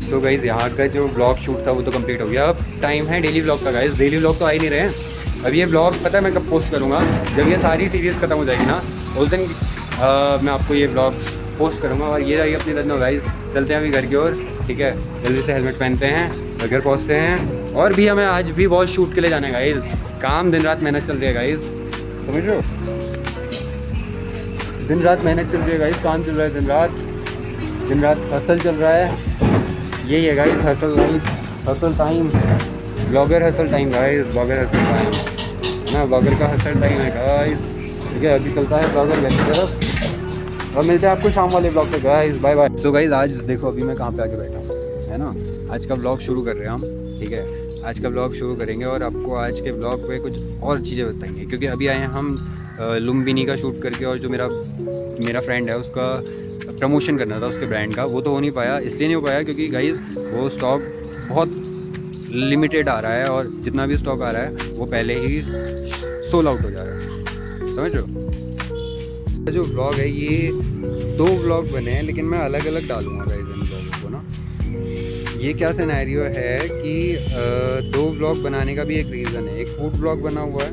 So guys यहाँ का जो ब्लॉग शूट था वो तो कंप्लीट हो गया। अब टाइम है डेली ब्लॉग का गाइज़। डेली ब्लॉग तो आ ही नहीं रहे हैं। अब ये ब्लॉग पता है मैं कब पोस्ट करूँगा, जब ये सारी सीरीज़ खत्म हो जाएगी ना उस दिन मैं आपको ये ब्लॉग पोस्ट करूँगा। और ये रही अपनी रत्नो गाइज़। चलते हैं अभी घर की ओर, ठीक है। जल्दी से हेलमेट पहनते हैं और घर पहुँचते हैं। और भी हमें आज भी बहुत शूट के लिए जाना है गाइज़। काम दिन रात मेहनत चल रही है गाइज़, समझ रहे हो। दिन रात मेहनत चल रही है गाइज़, काम चल रहा है दिन रात हसल चल रहा है। यही है guys hustle life, hustle time, blogger hustle time guys, blogger hustle time ना, ब्लॉगर का हसल टाइम है गाइस, ठीक है। अभी चलता है ब्लॉगर घर की तरफ और मिलते हैं आपको शाम वाले ब्लॉग पे guys, bye bye. So guys आज देखो अभी मैं कहाँ पे आके बैठा हूँ, है ना। आज का ब्लॉग शुरू कर रहे हैं हम, ठीक है। आज का ब्लॉग शुरू करेंगे और आपको आज के ब्लॉग पे कुछ और चीज़ें बताएंगे, क्योंकि अभी आए हैं हम लुम्बिनी का शूट करके। और जो मेरा फ्रेंड है उसका प्रमोशन करना था उसके ब्रांड का, वो तो हो नहीं पाया। इसलिए नहीं हो पाया क्योंकि गाइज़ वो स्टॉक बहुत लिमिटेड आ रहा है और जितना भी स्टॉक आ रहा है वो पहले ही सोल्ड आउट हो जा रहा है, समझ रहे हो। जो ब्लॉग है ये 2 ब्लॉग बने हैं, लेकिन मैं अलग अलग डालूंगा गाइज़ इन ब्लॉगों को ना। ये क्या सिनेरियो है कि 2 ब्लॉग बनाने का भी एक रीज़न है। एक फूड ब्लॉग बना हुआ है,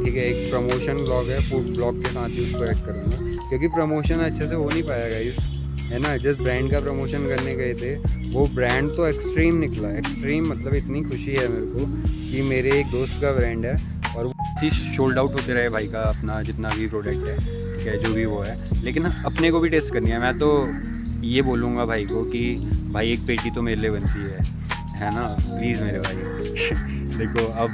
ठीक है। एक प्रमोशन ब्लॉग है, फूड ब्लॉग के साथ ही उसको ऐड करूँगा क्योंकि प्रमोशन अच्छे से हो नहीं पाया गाइस, है ना। जिस ब्रांड का प्रमोशन करने गए थे वो ब्रांड तो एक्सट्रीम निकला। एक्सट्रीम मतलब इतनी खुशी है मेरे को कि मेरे एक दोस्त का ब्रांड है और वो इसी सोल्ड आउट होते रहे भाई का अपना जितना भी प्रोडक्ट है, ठीक है, जो भी वो है। लेकिन अपने को भी टेस्ट करनी है। मैं तो ये बोलूँगा भाई को कि भाई एक पेटी तो मेरे लिए बनती है ना, प्लीज़ मेरे भाई। देखो अब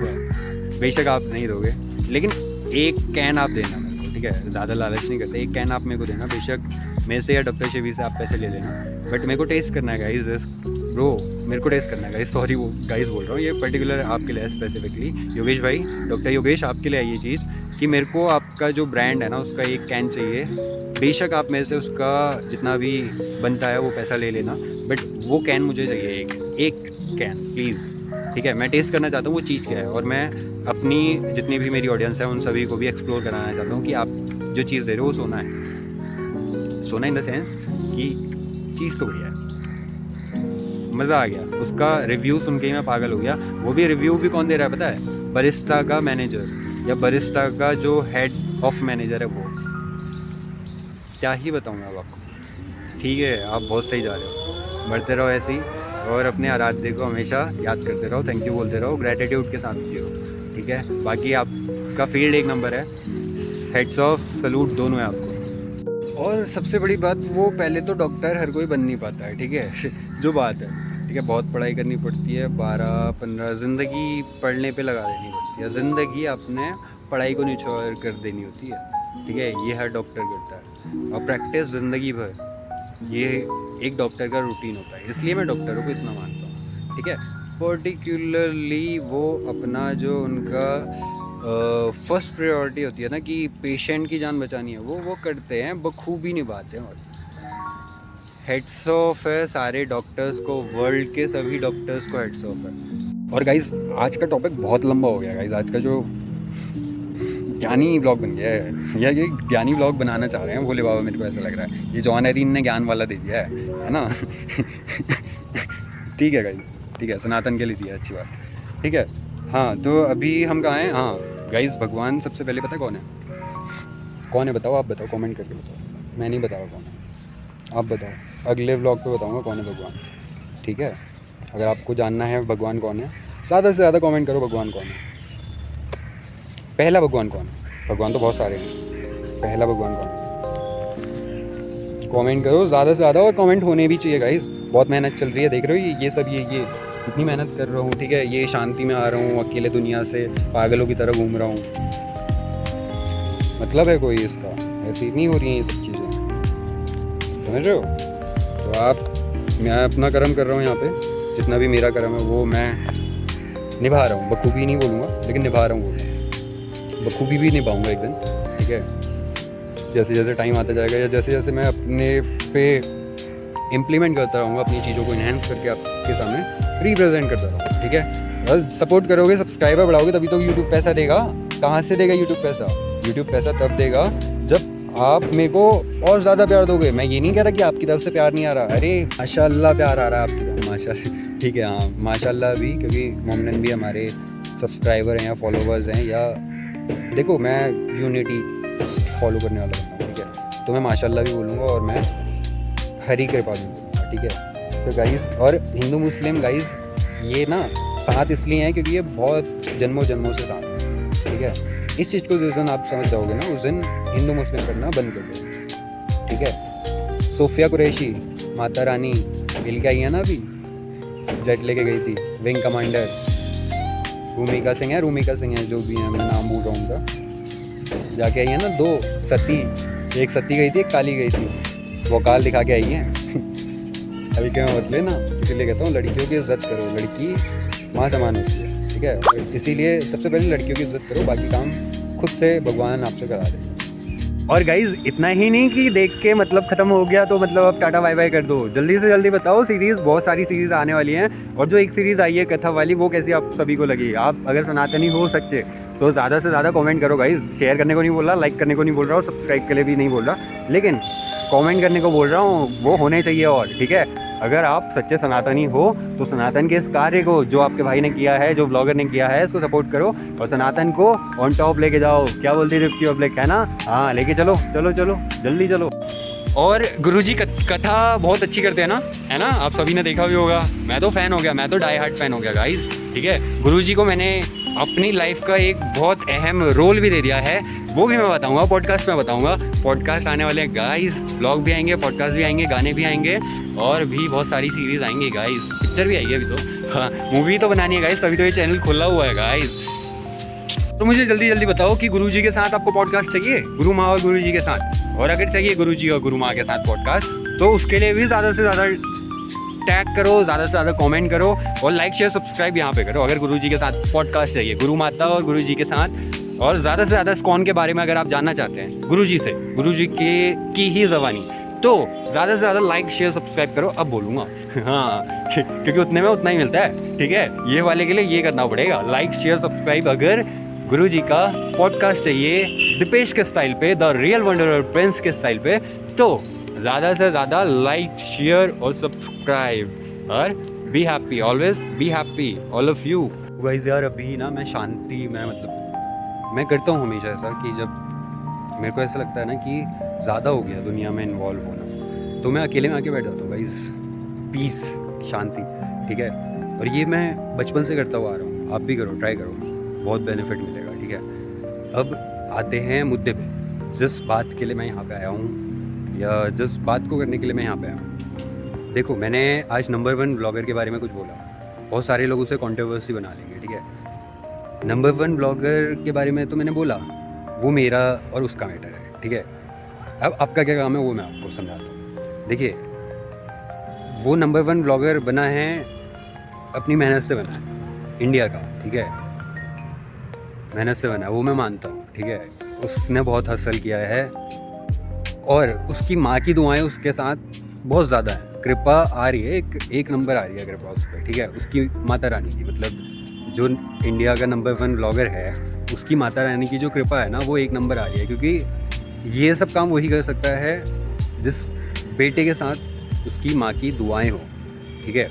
बेशक आप नहीं दोगे, लेकिन एक कैन आप देना मेरे को, ठीक है। ज़्यादा लालच नहीं करते, एक कैन आप मेरे को देना। बेशक मेरे से या डॉक्टर शेवी से आप पैसे ले लेना, बट मेरे को टेस्ट करना है गाइस ब्रो, मेरे को टेस्ट करना है गाइस। सॉरी वो गाइस बोल रहा हूँ, ये पर्टिकुलर आपके लिए स्पेसिफिकली योगेश भाई, डॉक्टर योगेश आपके लिए है ये चीज़ कि मेरे को आपका जो ब्रांड है ना उसका एक कैन चाहिए। बेशक आप मेरे से उसका जितना भी बनता है वो पैसा ले लेना, बट वो कैन मुझे चाहिए, एक कैन प्लीज़, ठीक है। मैं टेस्ट करना चाहता हूँ वो चीज़ क्या है, और मैं अपनी जितनी भी मेरी ऑडियंस है उन सभी को भी एक्सप्लोर कराना चाहता हूँ कि आप जो चीज़ दे रहे हो वो सोना है। सोना इन द सेंस कि चीज़ तो बढ़िया है, मज़ा आ गया। उसका रिव्यू सुन के ही मैं पागल हो गया। वो भी रिव्यू भी कौन दे रहा है पता है, बरिस्टा का मैनेजर या बरिस्टा का जो हेड ऑफ मैनेजर है वो। क्या ही बताऊँगा अब आपको, ठीक है। आप बहुत सही जा रहे हो, बढ़ते रहो ऐसे ही और अपने आराध्य को हमेशा याद करते रहो, थैंक यू बोलते रहो, ग्रेटिट्यूड के साथ जियो, ठीक है। बाकी आपका फील्ड एक नंबर है, हेड्स ऑफ सलूट दोनों है आपको। और सबसे बड़ी बात, वो पहले तो डॉक्टर हर कोई बन नहीं पाता है, ठीक है। जो बात है, ठीक है, बहुत पढ़ाई करनी पड़ती है, 12-15 ज़िंदगी पढ़ने पे लगा देनी पड़ती है। ज़िंदगी आपने पढ़ाई को निछोड़ कर देनी होती है, ठीक है। ये हर डॉक्टर करता है और प्रैक्टिस ज़िंदगी भर, ये एक डॉक्टर का रूटीन होता है। इसलिए मैं डॉक्टरों को इतना मानता हूँ, ठीक है। पर्टिकुलरली वो अपना जो उनका फर्स्ट प्रायोरिटी होती है ना कि पेशेंट की जान बचानी है, वो करते हैं, बखूबी निभाते हैं। और हेड्स ऑफ है सारे डॉक्टर्स को, वर्ल्ड के सभी डॉक्टर्स को हेड्स ऑफ है। और गाइज आज का टॉपिक बहुत लंबा हो गया गाइज। आज का जो ज्ञानी ब्लॉग बन गया है, या ये ज्ञानी ब्लॉग बनाना चाह रहे हैं भोले बाबा, मेरे को ऐसा लग रहा है। ये जॉन एरिन ने ज्ञान वाला दे दिया है ना। ठीक है गाइज, ठीक है, सनातन के लिए दिया, अच्छी बात, ठीक है। हाँ तो अभी हम कहाँ हैं, हाँ गाइज भगवान सबसे पहले पता कौन है, कौन है बताओ, आप बताओ, कमेंट करके बताओ। मैं नहीं बता रहा कौन है, आप बताओ। अगले व्लॉग पे बताऊंगा कौन है भगवान, ठीक है। अगर आपको जानना है भगवान कौन है, ज़्यादा से ज़्यादा कमेंट करो भगवान कौन है। पहला भगवान कौन है, भगवान तो बहुत सारे हैं, पहला भगवान कौन है, कमेंट करो ज़्यादा से ज़्यादा। और कमेंट होने भी चाहिए गाइज, बहुत मेहनत चल रही है, देख रहे हो ये सब, ये इतनी मेहनत कर रहा हूँ, ठीक है। ये शांति में आ रहा हूँ, अकेले दुनिया से पागलों की तरह घूम रहा हूँ, मतलब है कोई इसका, ऐसी नहीं हो रही हैं ये सब चीज़ें, समझ रहे हो। तो मैं अपना कर्म कर रहा हूँ यहाँ पे, जितना भी मेरा कर्म है वो मैं निभा रहा हूँ। बखूबी नहीं बोलूँगा, लेकिन निभा रहा हूँ, वो बखूबी भी निभाऊँगा एक दिन, ठीक है। जैसे जैसे टाइम आता जाएगा या जैसे जैसे मैं अपने पे इम्प्लीमेंट करता रहूँगा, अपनी चीज़ों को इन्हेंस करके आपके सामने रिप्रेजेंट करता रहूँगा, ठीक है। बस सपोर्ट करोगे, सब्सक्राइबर बढ़ाओगे, तभी तो यूट्यूब पैसा देगा। कहाँ से देगा यूट्यूब पैसा? यूट्यूब पैसा तब देगा जब आप मेरे को और ज़्यादा प्यार दोगे। मैं ये नहीं कह रहा कि आपकी तरफ से प्यार नहीं आ रहा, अरे माशाल्लाह प्यार आ रहा है आपकी तरफ, माशाल्लाह, ठीक है, हाँ माशाल्लाह भी, क्योंकि मोमिन भी हमारे सब्सक्राइबर हैं या फॉलोवर्स हैं, या देखो मैं यूनिटी फॉलो करने वाला बंदा हूँ, ठीक है, तो मैं माशाल्लाह भी बोलूँगा और मैं हरी कृपा भी बोलूँगा, ठीक है। तो गाइज़, और हिंदू मुस्लिम गाइज़ ये ना साथ इसलिए हैं क्योंकि ये बहुत जन्मों जन्मों से साथ हैं, ठीक है। इस चीज़ को जिस दिन आप समझ जाओगे ना, उस दिन हिंदू मुस्लिम करना बंद कर दो, ठीक है। सोफिया कुरैशी माता रानी मिल के आई है ना, अभी जेट लेके गई थी, विंग कमांडर। रूमिका सिंह है जो भी है, मैं नाम भूल रहा हूँ उनका, जाके आई है ना 2 सती, एक सती गई थी, एक काली गई थी, वो काल दिखा के आई हैं। अभी क्या मत लेना, इसीलिए कहता हूँ लड़कियों की इज्जत करो, लड़की माँ समान होती है, ठीक है। इसीलिए सबसे पहले लड़कियों की इज्जत करो, बाकी काम खुद से भगवान आपसे करा देगा। और गाइज इतना ही नहीं कि देख के मतलब ख़त्म हो गया तो मतलब अब टाटा बाय बाय कर दो, जल्दी से जल्दी बताओ सीरीज़, बहुत सारी सीरीज़ आने वाली हैं। और जो एक सीरीज़ आई है कथा वाली, वो कैसी आप सभी को लगी? आप अगर सनातनी हो सच्चे तो ज़्यादा से ज़्यादा कमेंट करो गाइज। शेयर करने को नहीं बोल रहा, लाइक करने को नहीं बोल रहा और सब्सक्राइब के लिए भी नहीं बोल रहा, लेकिन कमेंट करने को बोल रहा हूँ, वो होने चाहिए। और ठीक है, अगर आप सच्चे सनातनी हो तो सनातन के इस कार्य को जो आपके भाई ने किया है, जो ब्लॉगर ने किया है, इसको सपोर्ट करो और सनातन को ऑन टॉप लेके जाओ। क्या बोलती है रिप्की पब्लिक, है ना? हाँ, लेके चलो चलो चलो जल्दी चलो। और गुरुजी कथा बहुत अच्छी करते हैं ना, है ना? आप सभी ने देखा भी होगा। मैं तो फ़ैन हो गया, मैं तो डाई हार्ट फ़ैन हो गया गाइस, ठीक है। गुरुजी को मैंने अपनी लाइफ का एक बहुत अहम रोल भी दे दिया है, वो भी मैं बताऊंगा, पॉडकास्ट में बताऊंगा। पॉडकास्ट आने वाले हैं गाइस, ब्लॉग भी आएंगे, पॉडकास्ट भी आएंगे, गाने भी आएंगे और भी बहुत सारी सीरीज़ आएंगी गाइस। पिक्चर भी आई है अभी तो, हाँ मूवी तो बनानी है गाइस, तभी तो ये चैनल खुला हुआ है गाइस। तो मुझे जल्दी जल्दी बताओ कि गुरुजी के साथ आपको पॉडकास्ट चाहिए, गुरु माँ और गुरुजी के साथ? और अगर चाहिए गुरुजी और गुरु माँ के साथ पॉडकास्ट, तो उसके लिए भी ज़्यादा से ज़्यादा टैग करो, ज़्यादा से ज़्यादा कमेंट करो और लाइक शेयर सब्सक्राइब यहाँ पे करो। अगर गुरुजी के साथ पॉडकास्ट चाहिए, गुरु माता और गुरुजी के साथ, और ज़्यादा से ज़्यादा इस्कॉन के बारे में अगर आप जानना चाहते हैं गुरुजी से, गुरुजी की ही ज़बानी, तो ज़्यादा से ज़्यादा लाइक शेयर सब्सक्राइब करो। अब बोलूँगा हाँ, क्योंकि उतने में उतना ही मिलता है, ठीक है। ये वाले के लिए ये करना पड़ेगा, लाइक शेयर सब्सक्राइब। अगर गुरुजी का पॉडकास्ट चाहिए दीपेश के स्टाइल पे, द रियल वंडरर प्रिंस के स्टाइल पे, तो ज़्यादा से ज़्यादा लाइक शेयर और सब्सक्राइब। और be happy, always be happy, all of you guys. यार अभी ना मैं शांति में, मतलब मैं करता हूँ हमेशा ऐसा कि जब मेरे को ऐसा लगता है ना कि ज़्यादा हो गया दुनिया में इन्वॉल्व होना, तो मैं अकेले में आके बैठ जाता हूँ गाइस, पीस, शांति, ठीक है। और ये मैं बचपन से करता हुआ आ रहा हूँ, आप भी करो, ट्राई करो, बहुत बेनिफिट मिलेगा, ठीक है। अब आते हैं मुद्दे पे, जिस बात के लिए मैं यहाँ पे आया हूँ या जिस बात को करने के लिए मैं यहाँ पे आया हूँ। देखो, मैंने आज नंबर 1 ब्लॉगर के बारे में कुछ बोला, बहुत सारे लोग उसे कंट्रोवर्सी बना लेंगे, ठीक है। नंबर 1 ब्लॉगर के बारे में तो मैंने बोला, वो मेरा और उसका मैटर है, ठीक है। अब आपका क्या काम है वो मैं आपको समझाता हूँ। देखिए, वो नंबर 1 ब्लॉगर बना है, अपनी मेहनत से बना है, इंडिया का, ठीक है, मेहनत से बना है, वो मैं मानता हूँ, ठीक है। उसने बहुत हसल किया है और उसकी माँ की दुआएं उसके साथ बहुत ज़्यादा है, कृपा आ रही है, एक नंबर आ रही है कृपा उस पर, ठीक है। उसकी माता रानी की, मतलब जो इंडिया का नंबर 1 ब्लॉगर है, उसकी माता रानी की जो कृपा है ना, वो 1 नंबर आ रही है, क्योंकि ये सब काम वही कर सकता है जिस बेटे के साथ उसकी माँ की दुआएं हो, ठीक है।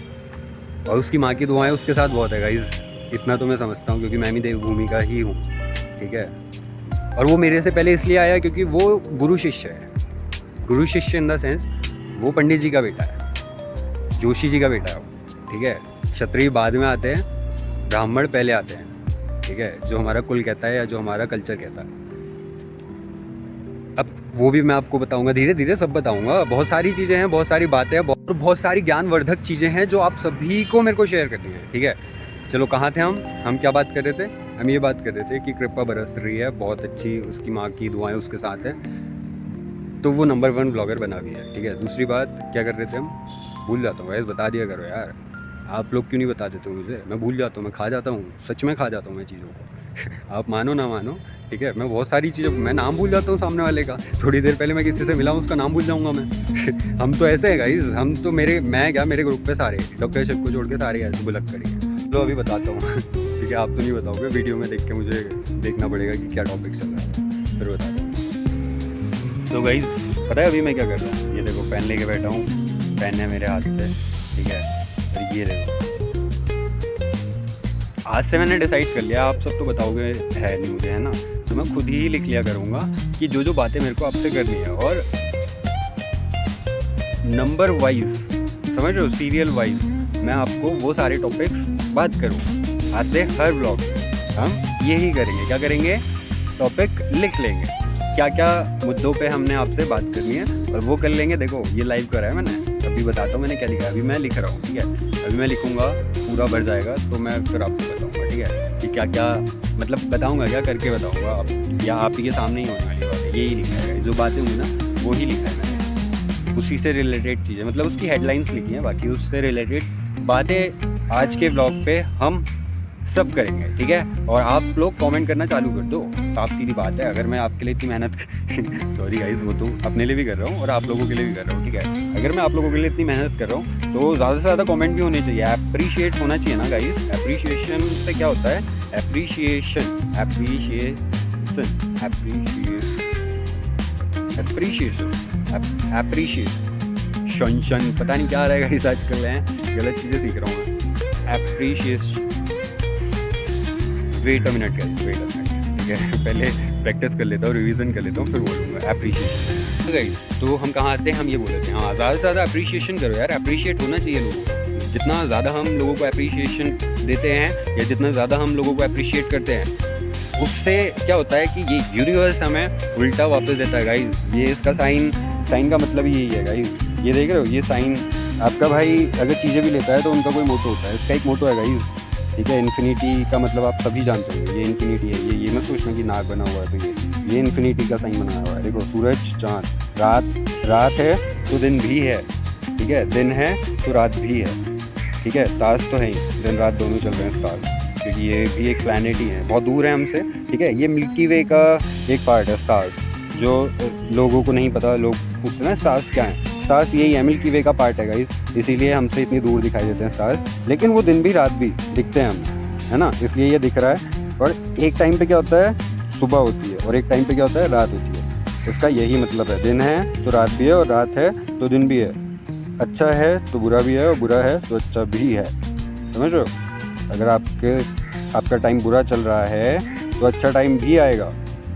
और उसकी माँ की दुआएं उसके साथ बहुत है गाइस, इतना तो मैं समझता हूँ, क्योंकि मैं भी देवभूमि का ही हूँ, ठीक है। और वो मेरे से पहले इसलिए आया क्योंकि वो गुरु शिष्य है, गुरु शिष्य इन द सेंस वो पंडित जी का बेटा है, जोशी जी का बेटा है वो, ठीक है। क्षत्रिय बाद में आते हैं, ब्राह्मण पहले आते हैं, ठीक है, जो हमारा कुल कहता है या जो हमारा कल्चर कहता है। अब वो भी मैं आपको बताऊंगा, धीरे धीरे सब बताऊंगा। बहुत सारी चीज़ें हैं, बहुत सारी बातें हैं, बहुत सारी ज्ञानवर्धक चीज़ें हैं जो आप सभी को मेरे को शेयर करनी है, ठीक है। चलो, कहाँ थे हम क्या बात कर रहे थे? हम ये बात कर रहे थे कि कृपा बरस रही है, बहुत अच्छी, उसकी माँ की दुआएं उसके साथ हैं, तो वो नंबर 1 ब्लॉगर बना भी है, ठीक है। दूसरी बात क्या कर रहे थे हम? भूल जाता हूँ वैसे, बता दिया करो यार, आप लोग क्यों नहीं बता देते मुझे? मैं भूल जाता हूँ, मैं खा जाता हूँ, सच में खा जाता हूँ मैं चीज़ों को। आप मानो ना मानो, ठीक है, मैं बहुत सारी चीज़ें, मैं नाम भूल जाता हूँ सामने वाले का। थोड़ी देर पहले मैं किसी से मिला हूँ, उसका नाम भूल जाऊँगा मैं। हम तो ऐसे हैं गाइस, हम तो मेरे ग्रुप पे सारे डॉक्टर शिव को छोड़ के सारे ऐसे बुलक करेंगे। तो अभी बताता हूँ, ठीक है, आप तो नहीं बताओगे, वीडियो में देख के मुझे देखना पड़ेगा कि क्या टॉपिक चल रहा है, फिर बताता हूँ। सो गाइस पता है अभी मैं क्या कर रहा हूँ? ये देखो पेन लेके बैठा हूँ, पेन है मेरे हाथ पे, ठीक है। और ये देखो आज से मैंने डिसाइड कर लिया, आप सब तो बताओगे है नहीं मुझे, है ना, तो मैं खुद ही लिख लिया करूँगा कि जो जो बातें मेरे को आपसे करनी है, और नंबर वाइज, समझ रहे हो, सीरियल वाइज मैं आपको वो सारे टॉपिक्स बात करूँगा। आज से हर व्लॉग हम यही करेंगे। क्या करेंगे? टॉपिक लिख लेंगे, क्या क्या मुद्दों पे हमने आपसे बात करनी है, और वो कर लेंगे। देखो ये लाइव करा है मैंने, अभी बताता हूँ मैंने क्या लिखा है। अभी मैं लिख रहा हूँ, ठीक है। अभी मैं लिखूँगा, पूरा भर जाएगा तो मैं फिर आपको बताऊँगा, ठीक है, कि क्या क्या मतलब बताऊँगा, क्या करके बताऊँगा आप, या आप ही के सामने ही होने वाली बात है। यही लिखा है, जो बातें हुई ना वो ही लिखा है मैंने, उसी से रिलेटेड चीज़ें, मतलब उसकी हेडलाइंस लिखी हैं, बाकी उससे रिलेटेड बातें आज के व्लॉग पे हम सब करेंगे, ठीक है। और आप लोग कमेंट करना चालू कर दो, साफ सीधी बात है। अगर मैं आपके लिए इतनी मेहनत सॉरी गाइस, वो तो अपने लिए भी कर रहा हूँ और आप लोगों के लिए भी कर रहा हूँ, ठीक है। अगर मैं आप लोगों के लिए इतनी मेहनत कर रहा हूँ तो ज़्यादा से ज़्यादा कमेंट भी होने चाहिए, अप्रिशिएट होना चाहिए ना गाइस। अप्रिशिएशन से क्या होता है? एप्रीशिएशन पता नहीं क्या आ रहा है गाइस, आजकल हैं गलत चीज़ें सीख रहा हूँ मैं। एप्रीशिएशन, वेट अ मिनट, ठीक है, पहले प्रैक्टिस कर लेता हूँ, रिवीजन कर लेता हूँ, फिर बोलूँगा एप्रीशिएशन। गाइस तो हम कहाँ आते हैं? हम ये बोल रहे हैं हाँ, ज़्यादा से ज़्यादा अप्रीशिएशन करो यार, अप्रीशिएट होना चाहिए लोगों को। जितना ज़्यादा हम लोगों को अप्रीशिएशन देते हैं, या जितना ज़्यादा हम लोगों को अप्रीशिएट करते हैं, उससे क्या होता है कि ये यूनिवर्स हमें उल्टा वापस देता है गाइस। ये इसका साइन का मतलब यही है गाइस। ये देख रहे हो, ये साइन आपका भाई अगर चीज़ें भी लेता है तो उनका कोई मोटो होता है, इसका एक मोटो है गाइस, ठीक है। इन्फिनिटी का मतलब आप सभी जानते हो, ये इन्फिनिटी है। ये मत सोचना कि नाक बना हुआ है, तो ये इन्फिनिटी का साइन बनाया हुआ है। देखो सूरज, चाँद, रात है तो दिन भी है, ठीक है, दिन है तो रात भी है, ठीक है। स्टार्स तो हैं ही, दिन रात दोनों चल रहे हैं स्टार्स, क्योंकि ये भी एक प्लैनेट ही है, बहुत दूर है हमसे, ठीक है। ये मिल्की वे का एक पार्ट है स्टार्स, जो लोगों को नहीं पता, लोग पूछते हैं ना स्टार्स क्या हैं। स्टार्स यही है, मिल्की वे का पार्ट है गाइस, इसीलिए हमसे इतनी दूर दिखाई देते हैं स्टार्स। लेकिन वो दिन भी रात भी दिखते हैं हमें, है ना, इसलिए ये दिख रहा है। और एक टाइम पे क्या होता है? सुबह होती है, और एक टाइम पे क्या होता है? रात होती है। इसका यही मतलब है, दिन है तो रात भी है, और रात है तो दिन भी है। अच्छा है तो बुरा भी है, और बुरा है तो अच्छा भी है, समझ रहे हो। अगर आपका टाइम बुरा चल रहा है तो अच्छा टाइम भी आएगा,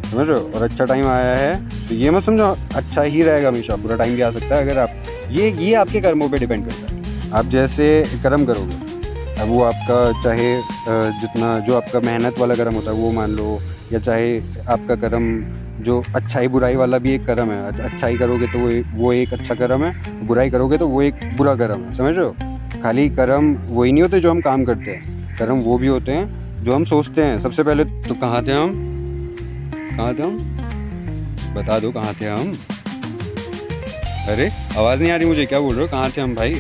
समझ रहे हो। और अच्छा टाइम आया है तो ये मत समझो अच्छा ही रहेगा हमेशा, बुरा टाइम भी आ सकता है। अगर आप ये आपके कर्मों पे डिपेंड करता है, आप जैसे कर्म करोगे। अब वो आपका चाहे जितना जो आपका मेहनत वाला कर्म होता है वो मान लो, या चाहे आपका कर्म जो अच्छाई बुराई वाला भी एक कर्म है। अच्छाई करोगे तो वो एक अच्छा कर्म है, बुराई करोगे तो वो एक बुरा कर्म है, समझ रहे हो। खाली कर्म वही नहीं होते जो हम काम करते हैं, कर्म वो भी होते हैं जो हम सोचते हैं। सबसे पहले तो कहाँ थे हम? बता दो कहाँ थे हम? अरे आवाज़ नहीं आ रही मुझे, क्या बोल रहे हो? कहाँ थे हम भाई?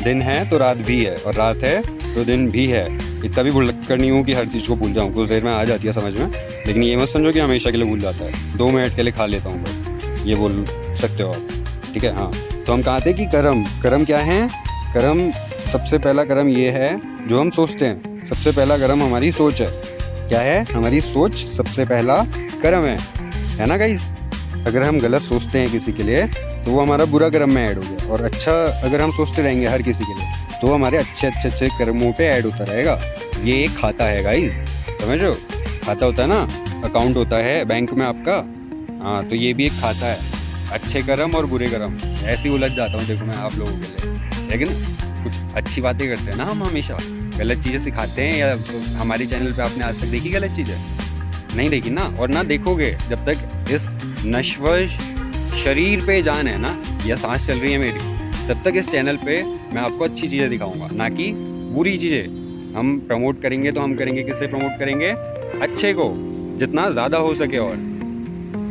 दिन है तो रात भी है, और रात है तो दिन भी है। इतना भी भुलक्कड़ नहीं हूँ कि हर चीज़ को भूल जाऊँ, कुछ देर में आ जाती है समझ में, लेकिन ये मत समझो कि हमेशा के लिए भूल जाता है। 2 मिनट के लिए खा लेता हूँ बस, ये बोल सकते हो आप, ठीक है। हाँ तो हम कहाँ थे कि कर्म क्या है? कर्म, सबसे पहला कर्म ये है जो हम सोचते हैं। सबसे पहला कर्म हमारी सोच है। क्या है? हमारी सोच सबसे पहला कर्म है ना गाइस। अगर हम गलत सोचते हैं किसी के लिए तो वो हमारा बुरा कर्म में ऐड हो गया, और अच्छा अगर हम सोचते रहेंगे हर किसी के लिए तो हमारे अच्छे कर्मों पे ऐड होता रहेगा। ये एक खाता है गाइस, समझ रहे हो। खाता होता है ना, अकाउंट होता है बैंक में आपका, हाँ तो ये भी एक खाता है। अच्छे कर्म और बुरे कर्म, ऐसे ही उलझ जाता हूँ देखो मैं आप लोगों के लिए। लेकिन कुछ अच्छी बातें करते हैं ना हम, हमेशा गलत चीज़ें सिखाते हैं। या हमारे चैनल पे आपने आज तक देखी गलत चीज़ें? नहीं देखी ना, और ना देखोगे जब तक इस नश्वर शरीर पे जान है ना, या सांस चल रही है मेरी, तब तक इस चैनल पे मैं आपको अच्छी चीज़ें दिखाऊंगा, ना कि बुरी चीज़ें। हम प्रमोट करेंगे तो हम करेंगे किससे प्रमोट करेंगे? अच्छे को, जितना ज़्यादा हो सके, और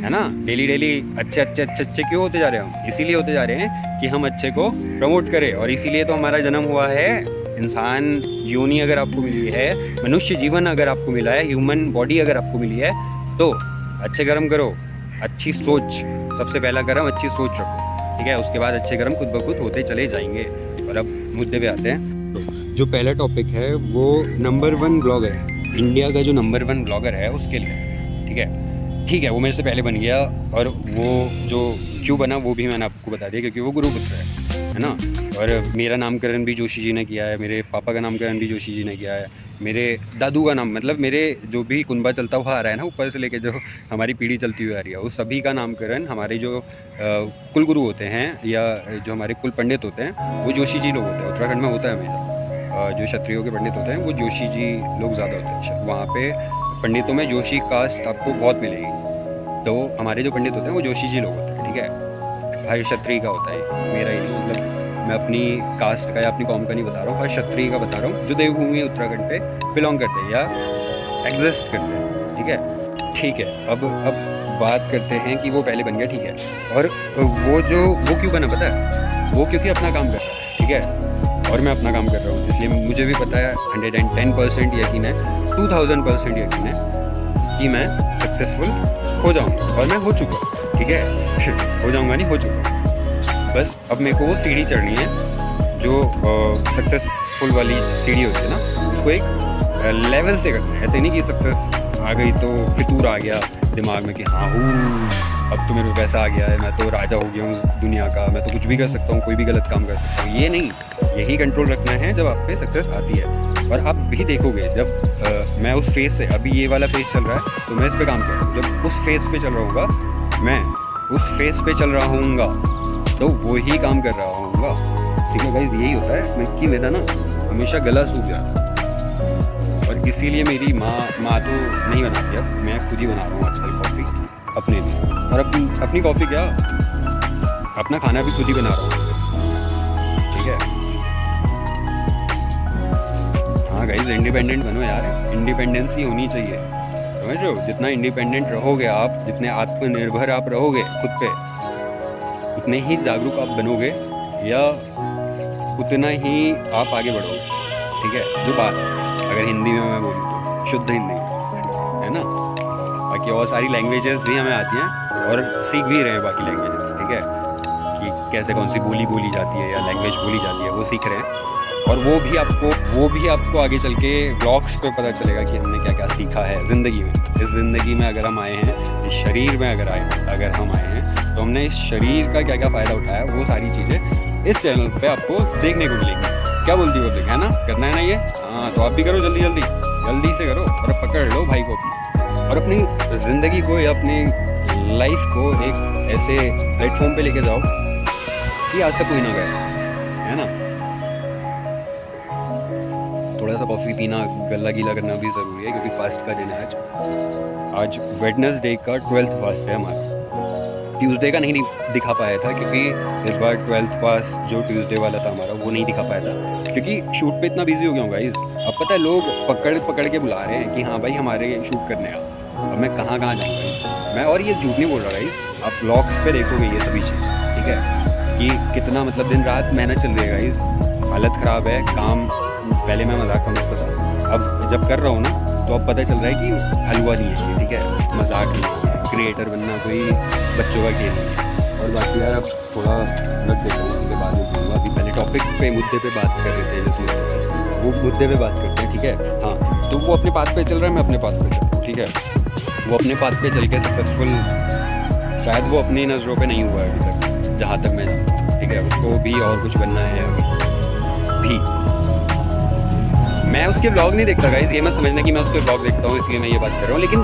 है ना। डेली अच्छे क्यों होते जा रहे हैं हम? इसीलिए होते जा रहे हैं कि हम अच्छे को प्रमोट करें, और इसीलिए तो हमारा जन्म हुआ है। इंसान योनि अगर आपको मिली है, मनुष्य जीवन अगर आपको मिला है, ह्यूमन बॉडी अगर आपको मिली है, तो अच्छे कर्म करो, अच्छी सोच, सबसे पहला कर्म अच्छी सोच रखो, ठीक है। उसके बाद अच्छे कर्म खुद ब खुद होते चले जाएंगे। और अब मुद्दे पे आते हैं। तो जो पहला टॉपिक है वो नंबर 1 ब्लॉगर है, इंडिया का जो नंबर 1 ब्लॉगर है उसके लिए, ठीक है। ठीक है, वो मेरे से पहले बन गया, और वो जो क्यों बना वो भी मैंने आपको बता दिया, क्योंकि वो गुरुपुत्र है ना। और मेरा नामकरण भी जोशी जी ने किया है, मेरे पापा का नामकरण भी जोशी जी ने किया है, मेरे दादू का नाम, मतलब मेरे जो भी कुनबा चलता हुआ आ रहा है ना ऊपर से लेके, जो हमारी पीढ़ी चलती हुई आ रही है, उस सभी का नामकरण हमारे जो कुल गुरु होते हैं या जो हमारे कुल पंडित होते हैं वो जोशी जी लोग होते हैं। उत्तराखंड में होता है हमेशा, जो क्षत्रियों के पंडित होते हैं वो जोशी जी लोग ज़्यादा होते हैं। वहाँ पे पंडितों में जोशी कास्ट आपको बहुत मिलेगी। तो हमारे जो पंडित होते हैं वो जोशी जी लोग होते हैं, ठीक है। हर क्षत्रिय का होता है, मेरा ही नहीं, मतलब मैं अपनी कास्ट का या अपनी कौम का नहीं बता रहा हूँ, हर क्षत्रिय का बता रहा हूँ जो देवभूमि उत्तराखंड पे बिलोंग करते हैं या एग्जिस्ट करते हैं, ठीक है। अब बात करते हैं कि वो पहले बन गया, ठीक है। और वो क्यों बना पता है? वो क्योंकि अपना काम कर रहा है, ठीक है, और मैं अपना काम कर रहा हूँ, इसलिए मुझे भी पता है, 110% यकीन है, 2000% यकीन है कि मैं सक्सेसफुल हो जाऊँगा, और मैं हो चुका हूँ, ठीक है। हो जाऊँगा नहीं, हो चुका हूँ। बस अब मेरे को वो सीढ़ी चढ़नी है, जो सक्सेसफुल वाली सीढ़ी होती है ना, उसको एक लेवल से करना है। ऐसे नहीं कि सक्सेस आ गई तो फितूर आ गया दिमाग में कि हाँ अब तो मेरे को पैसा आ गया है, मैं तो राजा हो गया हूँ दुनिया का, मैं तो कुछ भी कर सकता हूँ, कोई भी गलत काम कर सकता हूँ। ये नहीं, यही कंट्रोल रखना है जब आप पे सक्सेस आती है। और आप भी देखोगे जब मैं उस फेज से, अभी ये वाला फेज चल रहा है तो मैं इस पे काम कर रहा हूँ, जब उस फेज पे चल रहा हूँगा, मैं उस फेज पे चल रहा हूँगा तो वही काम कर रहा हूँगा, ठीक है गाइस। यही होता है मैं कि मेरा ना हमेशा गला सूख जाता है, और इसीलिए मेरी माँ तो नहीं बनाती, अब मैं खुद ही बना रहा हूँ आजकल कॉफ़ी अपने लिए। और अपनी कॉफ़ी क्या, अपना खाना भी खुद ही बना रहा हूँ, ठीक है। हाँ गाइस, इंडिपेंडेंट बनो यार, इंडिपेंडेंसी होनी चाहिए, समझ रहे हो। जितना इंडिपेंडेंट रहोगे आप, जितने आत्मनिर्भर आप रहोगे खुद पे, उतने ही जागरूक आप बनोगे या उतना ही आप आगे बढ़ोगे, ठीक है। जो बात अगर हिंदी में मैं बोलूँ तो शुद्ध हिंदी है ना, बाकी और सारी लैंग्वेजेस भी हमें आती हैं और सीख भी रहे हैं बाकी लैंग्वेजेस, ठीक है, कि कैसे कौन सी बोली जाती है या लैंग्वेज बोली जाती है, वो सीख रहे हैं। और वो भी आपको आगे चल के ब्लॉग्स पे पता चलेगा कि हमने क्या क्या सीखा है ज़िंदगी में। इस ज़िंदगी में अगर हम आए हैं, इस शरीर में अगर हम आए हैं, तो हमने इस शरीर का क्या क्या फ़ायदा उठाया, वो सारी चीज़ें इस चैनल पे आपको देखने को मिलेंगी। क्या बोलती हो, देख है ना, करना है ना ये, हाँ तो आप भी करो, जल्दी से करो और पकड़ लो भाई को अपनी, और अपनी ज़िंदगी को या अपनी लाइफ को एक ऐसे प्लेटफॉर्म पे लेके जाओ कि आज तक कोई ना गया, है ना। थोड़ा सा कॉफ़ी पीना, गला गीला करना भी ज़रूरी है, क्योंकि फास्ट का दिन है आज वेडनेसडे का 12th फास्ट है हमारा। ट्यूसडे का नहीं दिखा पाया था, क्योंकि इस बार 12th फास्ट जो ट्यूसडे वाला था हमारा वो नहीं दिखा पाया था, क्योंकि शूट पे इतना बिजी हो गया हूँ गाइस। अब पता है लोग पकड़ के बुला रहे हैं कि हाँ भाई हमारे शूट करने आ, अब मैं कहाँ जाऊँगा मैं। और ये झूठ नहीं बोल रहा गाइस, आप व्लॉग्स पे देखोगे ये सभी चीज़, ठीक है, कि कितना मतलब दिन रात मेहनत चल रही है गाइस। हालत ख़राब है, काम पहले मैं मजाक समझता था, अब जब कर रहा हूँ ना तो अब पता चल रहा है कि हलवा नहीं है, ठीक है, मजाक नहीं है, क्रिएटर बनना कोई बच्चों का खेल नहीं है। और बाकी यार अब थोड़ा लग देता हूँ, उसके बाद में बोलूँगा। अभी पहले टॉपिक पे, मुद्दे पे बात कर रहे थे, जिसमें वो मुद्दे पे बात करते हैं, ठीक है। हाँ, तो वो अपने पाथ पे चल रहा है, मैं अपने पाथ पे चल रहा हूँ, ठीक है। वो अपने पाथ पे चल के सक्सेसफुल, शायद वो अपनी नज़रों पे नहीं हुआ है अभी तक, जहाँ तक मैं जानता हूँ, ठीक है। उसको भी और कुछ बनना है अभी। मैं उसके ब्लॉग नहीं देखता गाइस, ये मत समझना कि मैं उसके ब्लॉग देखता हूँ इसलिए मैं ये बात कर रहा हूँ, लेकिन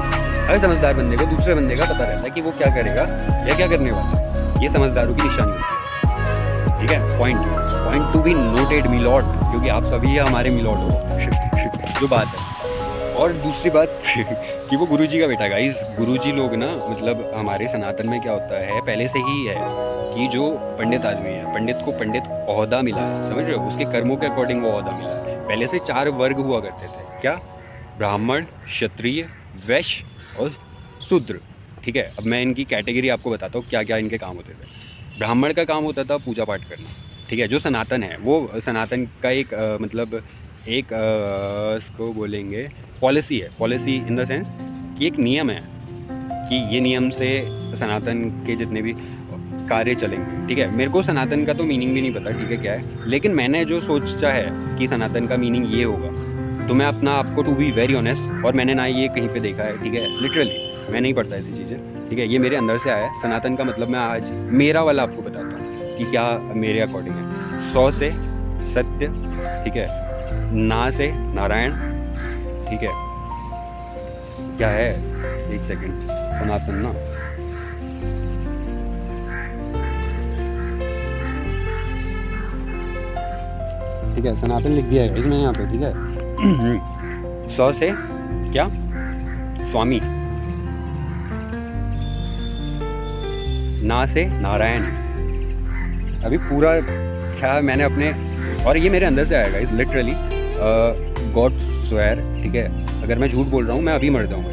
हर समझदार बंदे को दूसरे बंदे का पता रहता है कि वो क्या करेगा या क्या करने वाला है। ये समझदारों की निशानी होती है, ठीक है। पॉइंट टू बी नोटेड मिलॉट, क्योंकि आप सभी हमारे मिलॉट हो जो बात है। और दूसरी बात कि वो गुरुजी का बेटा गाइस, गुरुजी लोग ना, मतलब हमारे सनातन में क्या होता है पहले से ही है कि जो पंडित आदमी है, पंडित को पंडित ओहदा मिला है, समझ रहे हो, उसके कर्मों के अकॉर्डिंग वो ओहदा मिला है। पहले से 4 वर्ग हुआ करते थे, क्या, ब्राह्मण, क्षत्रिय, वैश्य और शूद्र, ठीक है। अब मैं इनकी कैटेगरी आपको बताता हूँ क्या क्या इनके काम होते थे। ब्राह्मण का काम होता था पूजा पाठ करना, ठीक है, जो सनातन है, वो सनातन का एक मतलब एक इसको बोलेंगे पॉलिसी है, पॉलिसी इन द सेंस कि एक नियम है कि ये नियम से सनातन के जितने भी कार्य चलेंगे, ठीक है। मेरे को सनातन का तो मीनिंग भी नहीं पता, ठीक है, क्या है, लेकिन मैंने जो सोचा है कि सनातन का मीनिंग ये होगा, तो मैं अपना आपको टू बी वेरी ऑनेस्ट, और मैंने ना ये कहीं पे देखा है, ठीक है, लिटरली मैं नहीं पढ़ता ऐसी चीज़ें, ठीक है। ये मेरे अंदर से आया है। सनातन का मतलब मैं आज मेरा वाला आपको बताता हूँ कि क्या मेरे अकॉर्डिंग है। 100 से सत्य, ठीक है, ना से नारायण, ठीक है, क्या है, एक सेकंड, सनातन ना, ठीक है, सनातन लिख दिया है इसमें यहाँ पे, ठीक है। 100 से क्या, स्वामी, ना से नारायण। अभी पूरा क्या मैंने अपने, और ये मेरे अंदर से आएगा इस लिटरली, गॉड स्वेयर, ठीक है। अगर मैं झूठ बोल रहा हूँ मैं अभी मर जाऊँगा,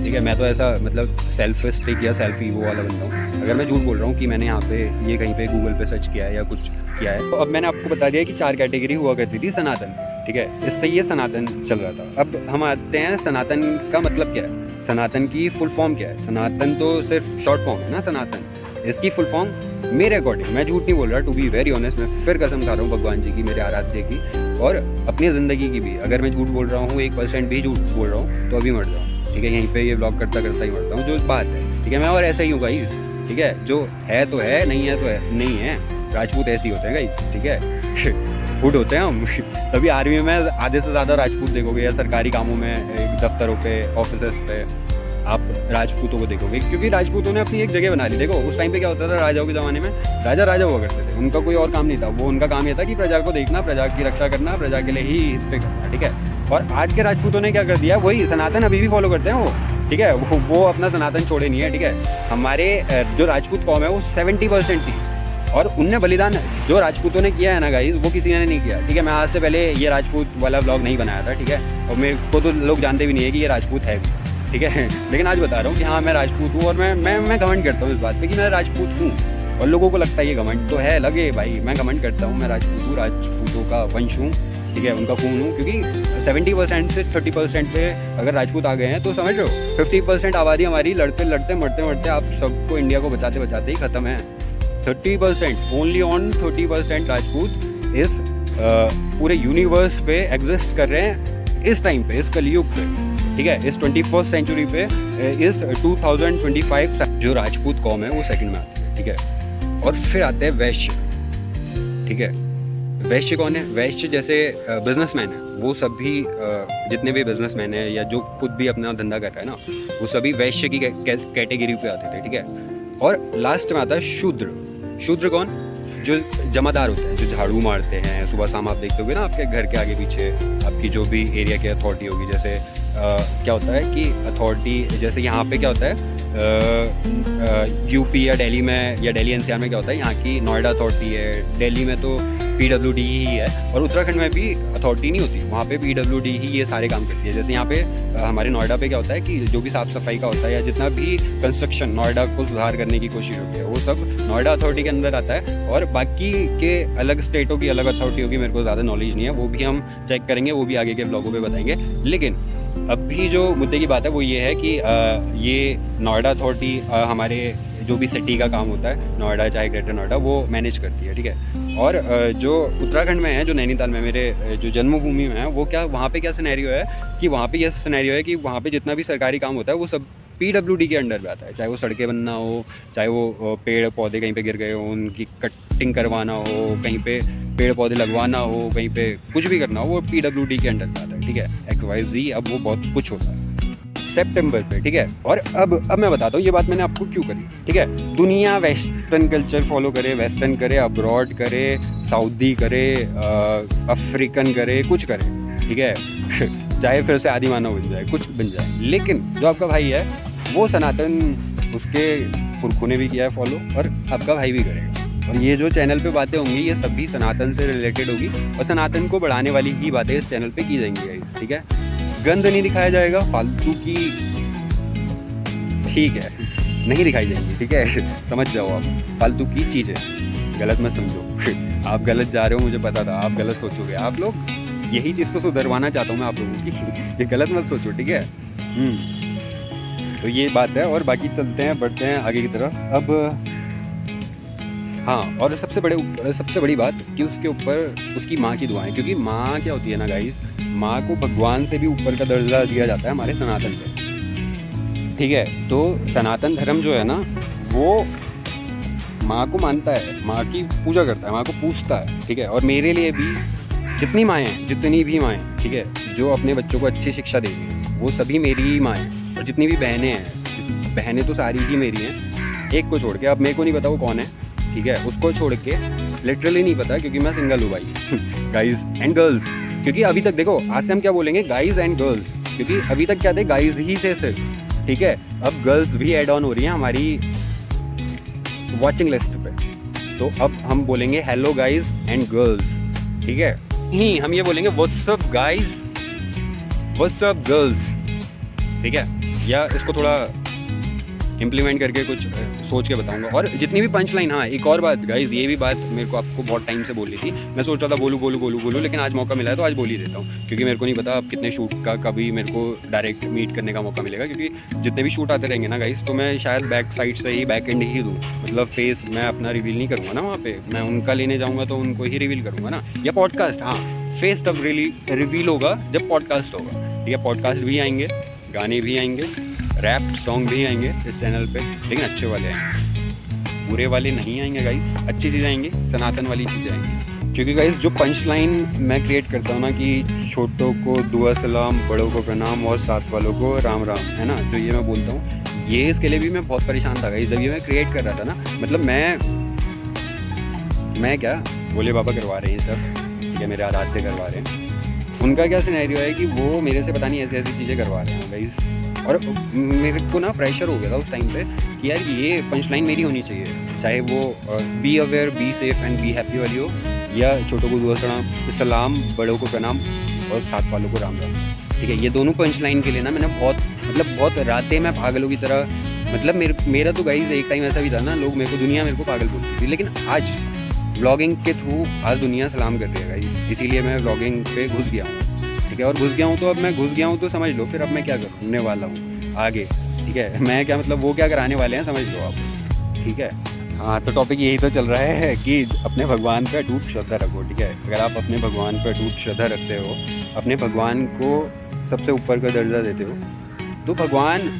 ठीक है। मैं तो ऐसा मतलब सेल्फ स्टिक या सेल्फ ईगो वाला बंदा हूँ। अगर मैं झूठ बोल रहा हूँ कि मैंने यहाँ पे ये कहीं पे गूगल पे सर्च किया है या कुछ किया है, तो अब मैंने आपको बता दिया कि 4 कैटेगरी हुआ करती थी सनातन, ठीक है। इससे ये सनातन चल रहा था। अब हम आते हैं सनातन का मतलब क्या है, सनातन की फुल फॉर्म क्या है। सनातन तो सिर्फ शॉर्ट फॉर्म है ना सनातन, इसकी फुल फॉर्म मेरे अकॉर्डिंग, मैं झूठ नहीं बोल रहा, टू बी वेरी ऑनेस्ट, मैं फिर कसम खा रहा हूँ भगवान जी की, मेरे आराध्य की, और अपनी ज़िंदगी की भी। अगर मैं झूठ बोल रहा हूँ 1% भी झूठ बोल रहा हूँ तो अभी मर जाऊँ, ठीक है। यहीं पे ये ब्लॉग करता करता ही मरता हूँ, जो बात है, ठीक है। मैं और ऐसा ही हूँ गाइस, ठीक है। जो है तो है, नहीं है तो है नहीं है। राजपूत ऐसे ही होते हैं गाइस, ठीक है। हुड होते हैं हम। तभी आर्मी में आधे से ज़्यादा राजपूत देखोगे, या सरकारी कामों में दफ्तरों पे, ऑफिस पे आप राजपूतों को देखोगे, क्योंकि राजपूतों ने अपनी एक जगह बना ली। देखो उस टाइम पे क्या होता था, राजाओं के ज़माने में राजा राजा हुआ करते थे, उनका कोई और काम नहीं था। वो उनका काम ये था कि प्रजा को देखना, प्रजा की रक्षा करना, प्रजा के लिए ही हित पे करना, ठीक है। और आज के राजपूतों ने क्या कर दिया, वही सनातन अभी भी फॉलो करते हैं वो, ठीक है। वो अपना सनातन छोड़े नहीं है, ठीक है। हमारे जो राजपूत कौम है वो 70% थी, और उनने बलिदान जो राजपूतों ने किया है ना गाइस, वो किसी ने नहीं किया, ठीक है। मैं आज से पहले ये राजपूत वाला व्लॉग नहीं बनाया था, ठीक है। और मेरे को तो लोग जानते भी नहीं है कि ये राजपूत है, ठीक है। लेकिन आज बता रहा हूँ कि हाँ मैं राजपूत हूँ, और मैं घमंड करता हूँ इस बात पे कि मैं राजपूत हूँ। और लोगों को लगता है ये घमंड तो है, लगे भाई मैं घमंड करता हूँ, मैं राजपूत हूँ, राजपूतों का वंश हूँ, ठीक है, उनका खून हूँ। क्योंकि 70% से 30% पे अगर राजपूत आ गए हैं तो समझ लो 50% आबादी हमारी लड़ते लड़ते मरते मरते आप सबको, इंडिया को बचाते बचाते ही ख़त्म है। 30%, ओनली ऑन 30% राजपूत इस पूरे यूनिवर्स पे एग्जिस्ट कर रहे हैं इस टाइम पे, इस कलयुग पे, ठीक है, इस 21st सेंचुरी पे, इस 2025। जो राजपूत कौम है वो सेकंड में आती है, ठीक है। और फिर आते हैं वैश्य, ठीक है। वैश्य कौन है, वैश्य जैसे बिजनेसमैन है, वो सभी जितने भी बिजनेसमैन हैं या जो खुद भी अपना धंधा कर रहा है ना, वो सभी वैश्य की कैटेगरी पे आते थे, ठीक है। और लास्ट में आता है शूद्र। शूद्र कौन, जो जमादार होते हैं, जो झाड़ू मारते हैं सुबह शाम। आप देखते होगे ना आपके घर के आगे पीछे आपकी जो भी एरिया की अथॉरिटी होगी, जैसे क्या होता है कि अथॉरिटी, जैसे यहाँ पे क्या होता है यूपी या दिल्ली में, या दिल्ली एनसीआर में क्या होता है, यहाँ की नोएडा अथॉरिटी है, दिल्ली में तो PWD ही है, और उत्तराखंड में भी अथॉरिटी नहीं होती, वहाँ पे PWD ही ये सारे काम करती है। जैसे यहाँ पे हमारे नोएडा पे क्या होता है कि जो भी साफ़ सफाई का होता है या जितना भी कंस्ट्रक्शन नोएडा को सुधार करने की कोशिश होती है, वो सब नोएडा अथॉरिटी के अंदर आता है। और बाकी के अलग स्टेटों की अलग अथॉरिटी होगी, मेरे को ज़्यादा नॉलेज नहीं है, वो भी हम चेक करेंगे, वो भी आगे के ब्लॉगों पर बताएंगे। लेकिन अभी जो मुद्दे की बात है वो ये है कि ये नोएडा अथॉरिटी हमारे जो भी सिटी का काम होता है, नोएडा चाहे ग्रेटर नोएडा, वो मैनेज करती है, ठीक है। और जो उत्तराखंड में है, जो नैनीताल में मेरे जो जन्मभूमि में है, वो क्या, वहाँ पे क्या सिनेरियो है कि वहाँ पे ये सिनेरियो है कि वहाँ पे जितना भी सरकारी काम होता है वो सब PWD के अंडर में आता है। चाहे वो सड़कें बनना हो, चाहे वो पेड़ पौधे कहीं पे गिर गए हो उनकी कटिंग करवाना हो, कहीं पे पेड़ पौधे लगवाना हो, कहीं पे कुछ भी करना हो, वो PWD के अंडर में आता है, ठीक है। XYZ, अब वो बहुत कुछ होता है सितंबर पे, ठीक है। और अब मैं बताता हूँ ये बात मैंने आपको क्यों करी, ठीक है। दुनिया वेस्टर्न कल्चर फॉलो करे, वेस्टर्न करे, अब्रॉड करे, सऊदी करे, अफ्रीकन करे, कुछ करे, ठीक है। चाहे फिर से आदि मानव बन जाए, कुछ बन जाए, लेकिन जो आपका भाई है वो सनातन, उसके पुरखों ने भी किया है फॉलो, और आपका भाई भी करेगा। और ये जो चैनल पे बातें होंगी ये सभी सनातन से रिलेटेड होगी, और सनातन को बढ़ाने वाली ही बातें इस चैनल पे की जाएंगी गाइस, ठीक है। गंद नहीं दिखाया जाएगा, फालतू की, ठीक है, नहीं दिखाई जाएंगी, ठीक है। समझ जाओ आप, फालतू की चीज़ें गलत मत समझो। आप गलत जा रहे हो, मुझे पता था आप गलत सोचोगे। आप लोग, यही चीज़ तो सुधरवाना चाहता हूँ मैं आप लोगों की, ये गलत मत सोचो, ठीक है। तो ये बात है। और बाकी चलते हैं, बढ़ते हैं आगे की तरफ। अब हाँ, और सबसे बड़ी बात कि उसके ऊपर उसकी माँ की दुआएं, क्योंकि माँ क्या होती है ना गाइस, माँ को भगवान से भी ऊपर का दर्जा दिया जाता है हमारे सनातन पे। ठीक है। तो सनातन धर्म जो है ना वो माँ को मानता है, माँ की पूजा करता है, माँ को पूजता है, ठीक है। और मेरे लिए भी जितनी माएँ हैं, जितनी भी माएँ, ठीक है, जो अपने बच्चों को अच्छी शिक्षा देती हैं वो सभी मेरी ही माँ हैं। और जितनी भी बहनें हैं, बहनें तो सारी ही मेरी हैं, एक को छोड़ के। अब मेरे को नहीं पता वो कौन है, ठीक है, उसको छोड़ के लिटरली नहीं पता, क्योंकि मैं सिंगल हूँ भाई। गाइज एंड गर्ल्स, क्योंकि अभी तक देखो आज से हम क्या बोलेंगे, गाइज एंड गर्ल्स, क्योंकि अभी तक क्या थे, गाइज ही थे सिर्फ, ठीक है। अब गर्ल्स भी ऐड ऑन हो रही हैं हमारी वॉचिंग लिस्ट पे, तो अब हम बोलेंगे हेलो गाइज एंड गर्ल्स, ठीक है। नहीं, हम ये बोलेंगे what's up guys, what's up girls, ठीक है। या इसको थोड़ा इम्प्लीमेंट करके कुछ सोच के बताऊंगा। और जितनी भी पंच लाइन, हाँ एक और बात गाइज, ये भी बात मेरे को आपको बहुत टाइम से बोलनी थी, मैं सोच रहा था बोलूँ, लेकिन आज मौका मिला है तो आज बोल ही देता हूँ, क्योंकि मेरे को नहीं पता अब कितने शूट का कभी मेरे को डायरेक्ट मीट करने का मौका मिलेगा, क्योंकि जितने भी शूट आते रहेंगे ना गाइज, तो मैं शायद बैक साइड से ही बैक एंड ही दूँ, मतलब फेस मैं अपना रिवील नहीं करूँगा ना वहाँ पे, मैं उनका लेने जाऊँगा तो उनको ही रिवील करूँगा ना, या पॉडकास्ट, हाँ फेस तब रिवील होगा जब पॉडकास्ट होगा, ठीक है। पॉडकास्ट भी आएंगे, गाने भी आएंगे, रैप सॉन्ग भी आएंगे इस चैनल पे, लेकिन अच्छे वाले आएंगे, बुरे वाले नहीं आएंगे गाइस, अच्छी चीज़ें आएंगी, सनातन वाली चीज़ें आएंगी। क्योंकि गाइस जो पंच लाइन मैं क्रिएट करता हूँ ना कि छोटों को दुआ सलाम, बड़ों को प्रणाम और साथ वालों को राम राम, है ना, जो ये मैं बोलता हूँ, ये इसके लिए भी मैं बहुत परेशान था गाइस जब ये मैं क्रिएट कर रहा था ना। मतलब मैं क्या भोले बाबा करवा रहे हैं सब, ठीक है, मेरे आराध्य करवा रहे हैं, उनका क्या सिनेरियो है कि वो मेरे से पता नहीं ऐसी ऐसी चीज़ें करवा रहे हैं गाइस। और मेरे को ना प्रेशर हो गया था उस टाइम पे कि यार ये पंच लाइन मेरी होनी चाहिए, चाहे वो B aware, be safe and be happy वाली हो, या छोटों को दुआ सलाम, बड़ों को प्रणाम और साथ वालों को राम राम, ठीक है। ये दोनों पंच लाइन के लिए ना मैंने बहुत रातें मैं पागलों की तरह, मतलब मेरा तो गाइस एक टाइम ऐसा भी था ना, दुनिया मेरे को पागल बोलती थी, लेकिन आज व्लॉगिंग के थ्रू आज दुनिया सलाम कर रही है गाइस, इसीलिए मैं व्लॉगिंग पे घुस गया हूँ, ठीक है। और घुस गया हूँ तो अब मैं घुस गया हूँ तो समझ लो फिर अब मैं क्या करने वाला हूँ आगे, ठीक है। मैं क्या मतलब वो क्या कराने वाले हैं समझ लो आप, ठीक है। हाँ तो टॉपिक यही तो चल रहा है कि अपने भगवान पे अटूट श्रद्धा रखो, ठीक है। अगर आप अपने भगवान पे अटूट श्रद्धा रखते हो, अपने भगवान को सबसे ऊपर का दर्जा देते हो, तो भगवान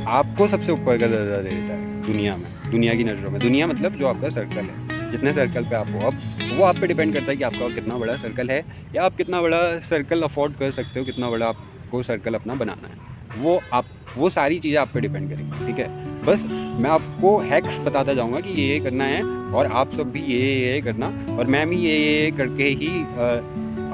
आपको सबसे ऊपर का दर्जा देता है दुनिया में, दुनिया की नज़रों में। दुनिया मतलब जो आपका सर्कल है, जितने सर्कल पे आप हो, अब वो आप पे डिपेंड करता है कि आपका कितना बड़ा सर्कल है, या आप कितना बड़ा सर्कल अफोर्ड कर सकते हो, कितना बड़ा आपको सर्कल अपना बनाना है, वो सारी चीज़ें आप पे डिपेंड करेंगी, ठीक है। बस मैं आपको हैक्स बताता जाऊंगा कि ये करना है, और आप सब भी ये करना, और मैं भी ये करके ही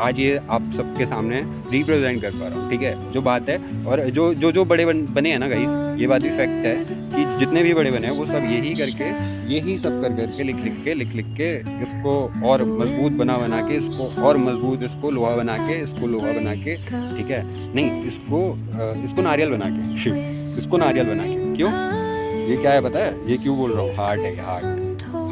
आज ये आप सबके सामने रिप्रेजेंट कर पा रहा हूँ, ठीक है, जो बात है। और जो बड़े बने हैं ना गाइस, ये बात भी फैक्ट है कि जितने भी बड़े बने हैं वो सब यही सब कर लिख के इसको और मजबूत बना के, इसको और मजबूत, इसको लोहा बना के, ठीक है, नहीं इसको नारियल बना के इसको नारियल बना के। क्यों, ये क्या है पता है, ये क्यों बोल रहा हूँ, हार्ट है,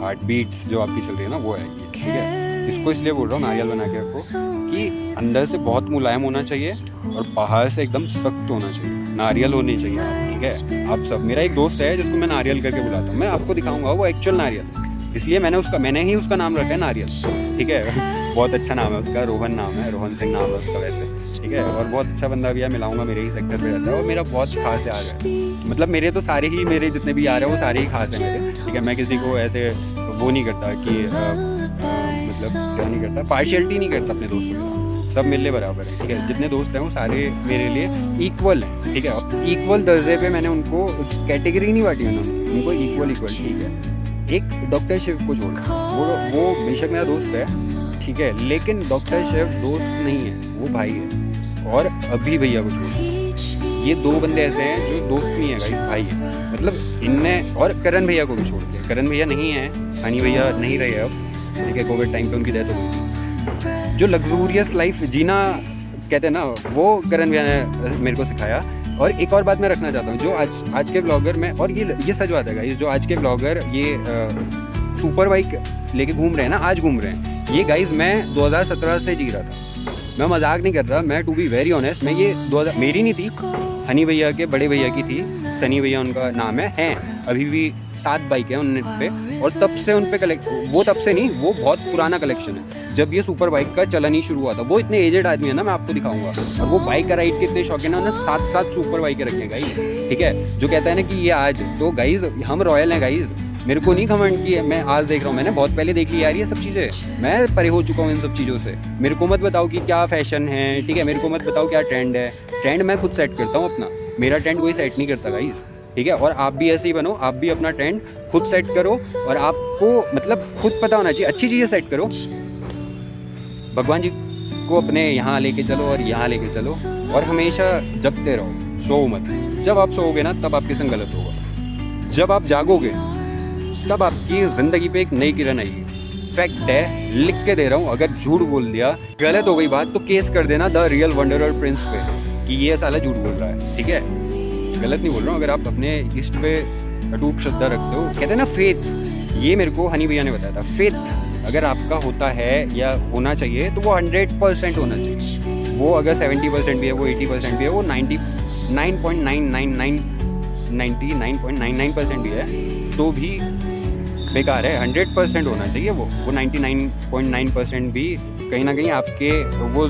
हार्ट बीट्स जो आपकी चल रही है ना वो है ये, ठीक है। इसको इसलिए बोल रहा हूँ नारियल बना के रखो कि अंदर से बहुत मुलायम होना चाहिए और बाहर से एकदम सख्त होना चाहिए, नारियल होनी चाहिए आप, ठीक है। आप सब, मेरा एक दोस्त है जिसको मैं नारियल करके बुलाता हूँ, मैं आपको दिखाऊंगा वो एक्चुअल नारियल, इसलिए मैंने ही उसका नाम रखा है नारियल, ठीक है। बहुत अच्छा नाम है उसका, रोहन नाम है, रोहन सिंह नाम है उसका वैसे, ठीक है। और बहुत अच्छा बंदा भी है, मिलाऊंगा, मेरे ही सेक्टर पे रहता है, और मेरा बहुत खास यार है, मतलब मेरे तो सारे ही, मेरे जितने भी यार हैं वो सारे ही खास हैं मेरे, ठीक है। मैं किसी को ऐसे वो नहीं करता कि मतलब क्या नहीं करता, पार्शियलिटी नहीं करता अपने दोस्तों के, सब मेरे लिए बराबर है, ठीक है। जितने दोस्त हैं वो सारे मेरे लिए इक्वल हैं, ठीक है। इक्वल दर्जे पे मैंने उनको कैटेगरी नहीं बांटी, मैंने उनको इक्वल, ठीक है। एक डॉक्टर शिव को छोड़, वो बेशक मेरा दोस्त है, ठीक है, लेकिन डॉक्टर शिव दोस्त नहीं है, वो भाई है। और अभी भैया को छोड़, ये दो बंदे ऐसे हैं जो दोस्त नहीं है गाइस, भाई है, मतलब इनमें। और करण भैया को भी छोड़ के, करण भैया नहीं है, हनी भैया नहीं रहे अब, ठीक है, कोविड टाइम पे उनकी डेथ हो गई। जो लग्जूरियस लाइफ जीना कहते हैं ना, वो करण भैया ने मेरे को सिखाया। और एक और बात मैं रखना चाहता हूँ, जो आज के ब्लॉगर में, और ये सच बात है गाइस, जो आज के ब्लॉगर ये सुपर बाइक लेके घूम रहे हैं ना, आज घूम रहे हैं, ये गाइस मैं 2017 से जी रहा था, मैं मजाक नहीं कर रहा, मैं टू बी वेरी ऑनेस्ट, मैं ये 2000 मेरी नहीं थी, हनी भैया के बड़े भैया की थी, सनी भैया उनका नाम है, अभी भी 7 बाइक है उन नेट पे, और तब से उन पे वो तब से नहीं, वो बहुत पुराना कलेक्शन है। जब ये सुपर बाइक का चलन ही शुरू हुआ था, वो इतने एजेड आदमी है ना, मैं आपको दिखाऊंगा। और वो बाइक का राइड के इतने शौकीन है, उन्होंने 7 सुपर बाइकें रखी हैं गाइज, ठीक है। जो कहता है ना कि ये आज तो गाइज हम रॉयल हैं गाइज, मेरे को नहीं घमंड की मैं आज देख रहा हूँ, मैंने बहुत पहले देख ली यार ये सब चीज़ें, मैं परे हो चुका हूँ इन सब चीज़ों से। मेरे को मत बताओ कि क्या फैशन है, ठीक है, मेरे को मत बताओ क्या ट्रेंड है। ट्रेंड मैं खुद सेट करता हूँ अपना, मेरा ट्रेंड कोई सेट नहीं करता गाइज, ठीक है। और आप भी ऐसे ही बनो, आप भी अपना ट्रेंड खुद सेट करो, और आपको मतलब खुद पता होना चाहिए, अच्छी चीज़ें सेट करो। भगवान जी को अपने यहाँ लेके चलो और यहाँ लेके चलो, और हमेशा जगते रहो, सो मत। जब आप सोओगे ना तब आपके संग गलत होगा, जब आप जागोगे तब आपकी ज़िंदगी पे एक नई किरण आएगी। फैक्ट है, लिख के दे रहा हूँ। अगर झूठ बोल दिया, गलत हो गई बात, तो केस कर देना द रियल वंडरर प्रिंस पे कि ये साला झूठ बोल रहा है, ठीक है। गलत नहीं बोल रहा हूँ। अगर आप अपने इष्ट पे अटूट श्रद्धा रखते हो, कहते हैं ना फेथ, ये मेरे को हनी भैया ने बताया था। फेथ अगर आपका होता है या होना चाहिए तो वो 100% होना चाहिए। वो अगर 70% भी है, वो 80% भी है, वो 99.99% भी है तो भी बेकार है। 100% होना चाहिए वो 99.9% भी कहीं ना कहीं आपके वो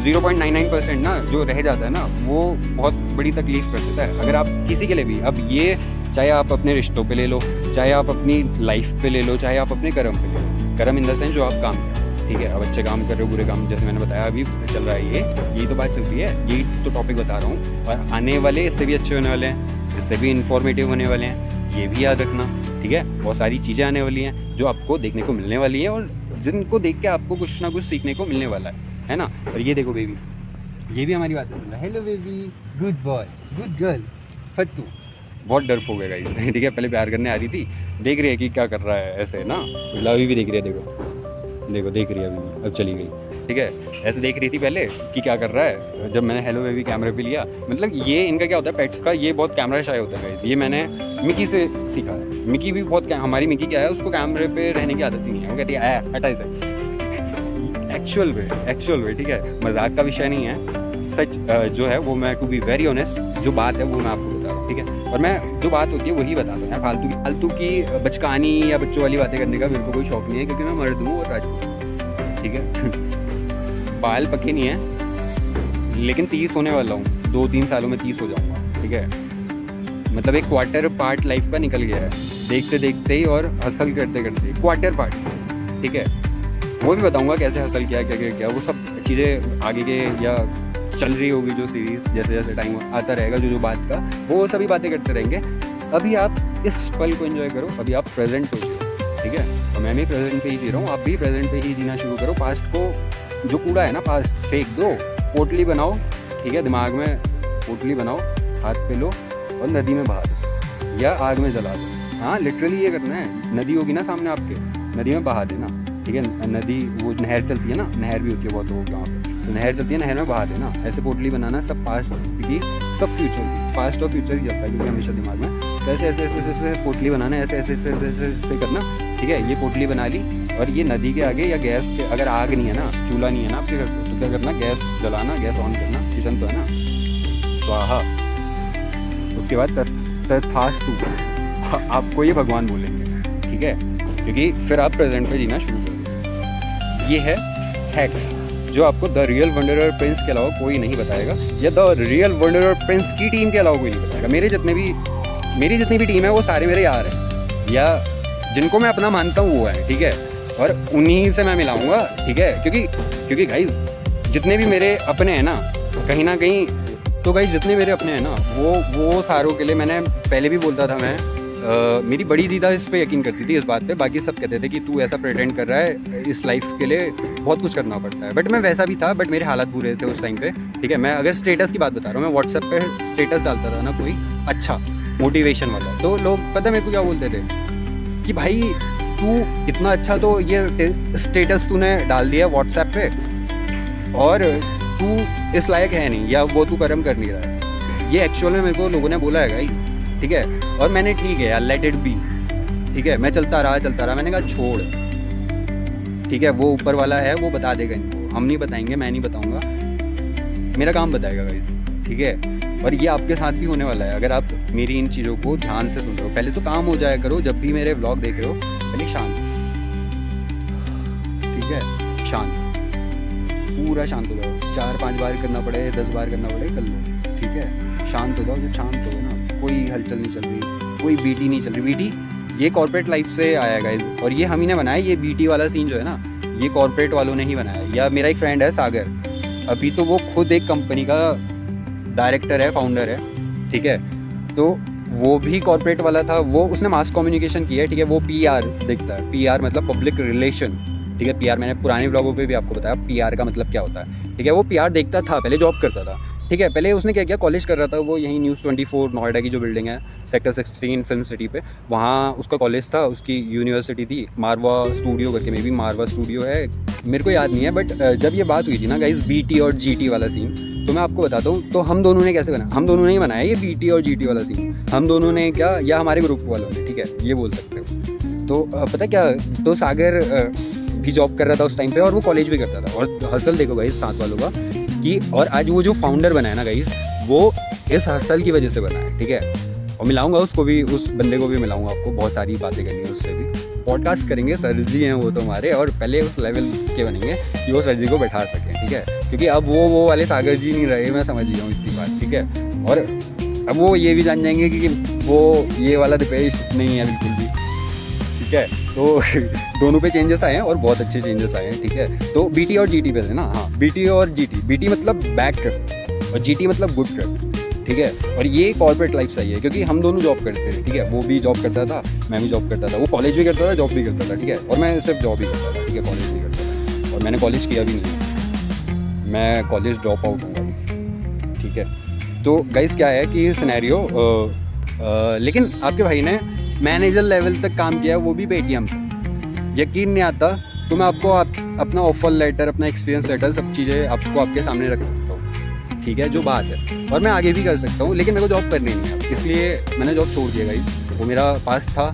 0.99% ना जो रह जाता है ना, वो बहुत बड़ी तकलीफ कर देता है। अगर आप किसी के लिए भी, अब ये चाहे आप अपने रिश्तों पे ले लो, चाहे आप अपनी लाइफ पे ले लो, चाहे आप अपने कर्म पे ले लो। कर्म इन द सेंस जो आप काम कर रहे हो, ठीक है। अब अच्छे काम कर रहे हो, बुरे काम, जैसे मैंने बताया अभी चल रहा है यही तो बात चल रही है, यही तो टॉपिक बता रहा हूँ। और आने वाले इससे भी अच्छे होने वाले हैं, इससे भी इन्फॉर्मेटिव होने वाले हैं, ये भी याद रखना, ठीक है। बहुत सारी चीज़ें आने वाली हैं जो आपको देखने को मिलने वाली हैं, और जिनको देख के आपको कुछ ना कुछ सीखने को मिलने वाला है ना। और ये देखो बेबी, ये भी हमारी बातें सुन रहा है। Hello baby, good boy, good girl, फट्टू। बहुत डर हो गया गाइस, ठीक है। पहले प्यार करने आ रही थी, देख रही है कि क्या कर रहा है ऐसे ना, अभी भी देख रही है, देखो देख रही है अभी, अब चली गई, ठीक है। ऐसे देख रही थी पहले कि क्या कर रहा है। जब मैंने हेलो बेबी कैमरे पे लिया, मतलब ये इनका क्या होता है पेट्स का, ये बहुत कैमरा शाय होता है गाइस। ये मैंने मिकी से सीखा है। मिकी भी बहुत, हमारी मिकी क्या है, उसको कैमरे पे रहने की आदत ही नहीं है। वो कहती है हटा इसे। एक्चुअल वे, ठीक है, मजाक का विषय नहीं है, सच जो है वो मैं टू बी वेरी ऑनेस्ट जो बात है वो मैं आपको बता रहा हूँ, ठीक है। और मैं जो बात होती है वही बताता हूँ यार, फालतू की बचकानी या बच्चों वाली बातें करने का मेरे को कोई शौक नहीं है, क्योंकि मैं मर्द हूँ और राजपूत, ठीक है। बाल पके नहीं है, लेकिन 30 होने वाला हूँ, 2-3 सालों में 30 हो जाऊँगा, ठीक है। मतलब एक क्वार्टर पार्ट लाइफ का निकल गया है, देखते देखते ही और हसल करते करते क्वार्टर पार्ट, ठीक है। वो भी बताऊँगा कैसे हसल किया, क्या वो सब चीज़ें आगे के या चल रही होगी जो सीरीज़, जैसे जैसे टाइम आता रहेगा जो बात का, वो सभी बातें करते रहेंगे। अभी आप इस पल को एंजॉय करो, अभी आप प्रेजेंट पे जियो, ठीक है। और मैं भी प्रेजेंट पे ही जी रहा हूँ, आप भी प्रेजेंट पे ही जीना शुरू करो। पास्ट को जो कूड़ा है ना, पास्ट फेंक दो, पोटली बनाओ, ठीक है। दिमाग में पोटली बनाओ, हाथ पे लो और नदी में बहा दो या आग में जला दो। हाँ, लिटरली ये करना है। नदी होगी ना सामने आपके, नदी में बहा देना, ठीक है। नदी, वो नहर चलती है ना, नहर भी होती है बहुत लोगों के वहाँ पे, तो नहर चलती है, नहर में बहा देना। ऐसे पोटली बनाना, सब पास्ट की, सब फ्यूचर की, पास्ट और फ्यूचर ही चलता है क्योंकि हमेशा दिमाग में। तो ऐसे ऐसे ऐसे ऐसे पोटली बनाना, ऐसे ऐसे ऐसे ऐसे ऐसे करना, ठीक है। ये पोटली बना ली, और ये नदी के आगे या गैस के, अगर आग नहीं है ना, चूल्हा नहीं है ना आपके घर पे, तो क्या करना, गैस जलाना, गैस ऑन करना, किचन तो है ना, स्वाहा। उसके बाद तथास्तु, आपको ये भगवान बोलेंगे, ठीक है, क्योंकि फिर आप प्रेजेंट पे जीना शुरू करोगे। ये है हैक्स जो आपको द रियल वंडरर प्रिंस के अलावा कोई नहीं बताएगा, या द रियल वंडरर प्रिंस की टीम के अलावा कोई नहीं बताएगा। मेरी जितनी भी टीम है वो सारे मेरे यार हैं, या जिनको मैं अपना मानता हूँ वो है, ठीक है। और उन्हीं से मैं मिलाऊंगा, ठीक है, क्योंकि गाइज जितने भी मेरे अपने हैं ना, कहीं ना कहीं, तो गाइज जितने मेरे अपने हैं ना, वो सारों के लिए, मैंने पहले भी बोलता था, मैं मेरी बड़ी दीदा इस पे यकीन करती थी, इस बात पे। बाकी सब कहते थे कि तू ऐसा प्रेटेंड कर रहा है, इस लाइफ के लिए बहुत कुछ करना पड़ता है। बट मैं वैसा भी था, बट मेरे हालात बुरे थे उस टाइम पे, ठीक है। मैं अगर स्टेटस की बात बता रहा हूँ, मैं व्हाट्सएप पे स्टेटस डालता था ना कोई अच्छा मोटिवेशन वाला, तो लोग पता मेरे को क्या बोलते थे कि भाई तू इतना अच्छा, तो ये स्टेटस तूने डाल दिया व्हाट्सएप पे और तू इस लायक है नहीं, या वो तू कर्म कर नहीं रहा है। ये एक्चुअल में मेरे को लोगों ने बोला है गाइस, ठीक है। और मैंने ठीक है यार, लेट इट बी, ठीक है। मैं चलता रहा, मैंने कहा छोड़, ठीक है। वो ऊपर वाला है, वो बता देगा इनको, हम नहीं बताएंगे, मैं नहीं बताऊंगा, मेरा काम बताएगा गाइस, ठीक है। और ये आपके साथ भी होने वाला है अगर आप मेरी इन चीज़ों को ध्यान से सुन रहे हो। पहले तो काम हो जाया करो, जब भी मेरे व्लॉग देख रहे हो पहले शांत, ठीक है, शांत, पूरा शांत हो जाओ। 4-5 बार करना पड़े, 10 बार करना पड़े, कर लो, ठीक है। शांत हो जाओ। जब शांत हो ना, कोई हलचल नहीं चल रही, कोई बीटी नहीं चल रही। बीटी ये कॉर्पोरेट लाइफ से आया गाइज, और ये हम ही ने बनाया। ये बीटी वाला सीन जो है ना, ये कॉर्पोरेट वालों ने ही बनाया। या मेरा एक फ्रेंड है सागर, अभी तो वो खुद एक कंपनी का डायरेक्टर है, फाउंडर है, ठीक है। तो वो भी कॉर्पोरेट वाला था, वो उसने मास कम्युनिकेशन किया है, ठीक है। वो PR देखता है, PR मतलब पब्लिक रिलेशन, ठीक है। PR मैंने पुराने व्लॉगों पे भी आपको बताया PR का मतलब क्या होता है, ठीक है। वो PR देखता था, पहले जॉब करता था, ठीक है। पहले उसने क्या किया, कॉलेज कर रहा था वो, यहीं News 24 नोएडा की जो बिल्डिंग है सेक्टर 16 फिल्म सिटी पे, वहाँ उसका कॉलेज था। उसकी यूनिवर्सिटी थी मारवा स्टूडियो करके, मे बी मारवा स्टूडियो है, मेरे को याद नहीं है। बट जब ये बात हुई थी ना गाइस, BT और GT वाला सीन, तो मैं आपको बताता हूँ। तो हम दोनों ने कैसे बनाया, हम दोनों ने ही बनाया ये BT और GT वाला सीन। हम दोनों ने क्या, या हमारे ग्रुप वालों ने, ठीक है, ये बोल सकते हो। तो पता क्या, तो सागर भी जॉब कर रहा था उस टाइम पे, और वो कॉलेज भी करता था। और हसल देखो गाइस साथ वालों का कि, और आज वो जो फाउंडर बना है ना गाइस, वो इस हसल की वजह से बना है, ठीक है। और मिलाऊंगा उसको भी, उस बंदे को भी मिलाऊंगा आपको, बहुत सारी बातें करनी है उससे भी, पॉडकास्ट करेंगे। सर जी हैं वो तो हमारे, और पहले उस लेवल के बनेंगे कि वो सर जी को बैठा सकें, ठीक है। क्योंकि अब वो वाले सागर जी नहीं रहे, मैं समझ गया हूँ इतनी बात, ठीक है। और अब वो ये भी जान जाएंगे कि वो ये वाला दिपेश नहीं है बिल्कुल भी, ठीक है। तो दोनों पे चेंजेस आए हैं, और बहुत अच्छे चेंजेस आए हैं, ठीक है। तो BT और GT पे थे ना, हाँ, BT और GT। BT मतलब बैड ट्रिप और GT मतलब गुड ट्रिप, ठीक है। और ये कॉर्पोरेट लाइफ सही है, क्योंकि हम दोनों जॉब करते थे, ठीक है। वो भी जॉब करता था, मैं भी जॉब करता था। वो कॉलेज भी करता था, जॉब भी करता था, ठीक है। और मैं सिर्फ जॉब ही करता था, ठीक है, कॉलेज नहीं करता था। और मैंने कॉलेज किया भी नहीं, मैं कॉलेज ड्रॉप आउट हूँ भाई, ठीक है। तो गाइस क्या है कि सिनेरियो, लेकिन आपके भाई ने मैनेजर लेवल तक काम किया, वो भी पेटीएम पे। यकीन नहीं आता तो मैं आपको अपना ऑफर लेटर, अपना एक्सपीरियंस लेटर, सब चीज़ें आपको आपके सामने रख सकता हूँ, ठीक है, जो बात है। और मैं आगे भी कर सकता हूँ, लेकिन मेरे को जॉब करनी नहीं है, इसलिए मैंने जॉब छोड़ दिया गाइस। वो मेरा पास था,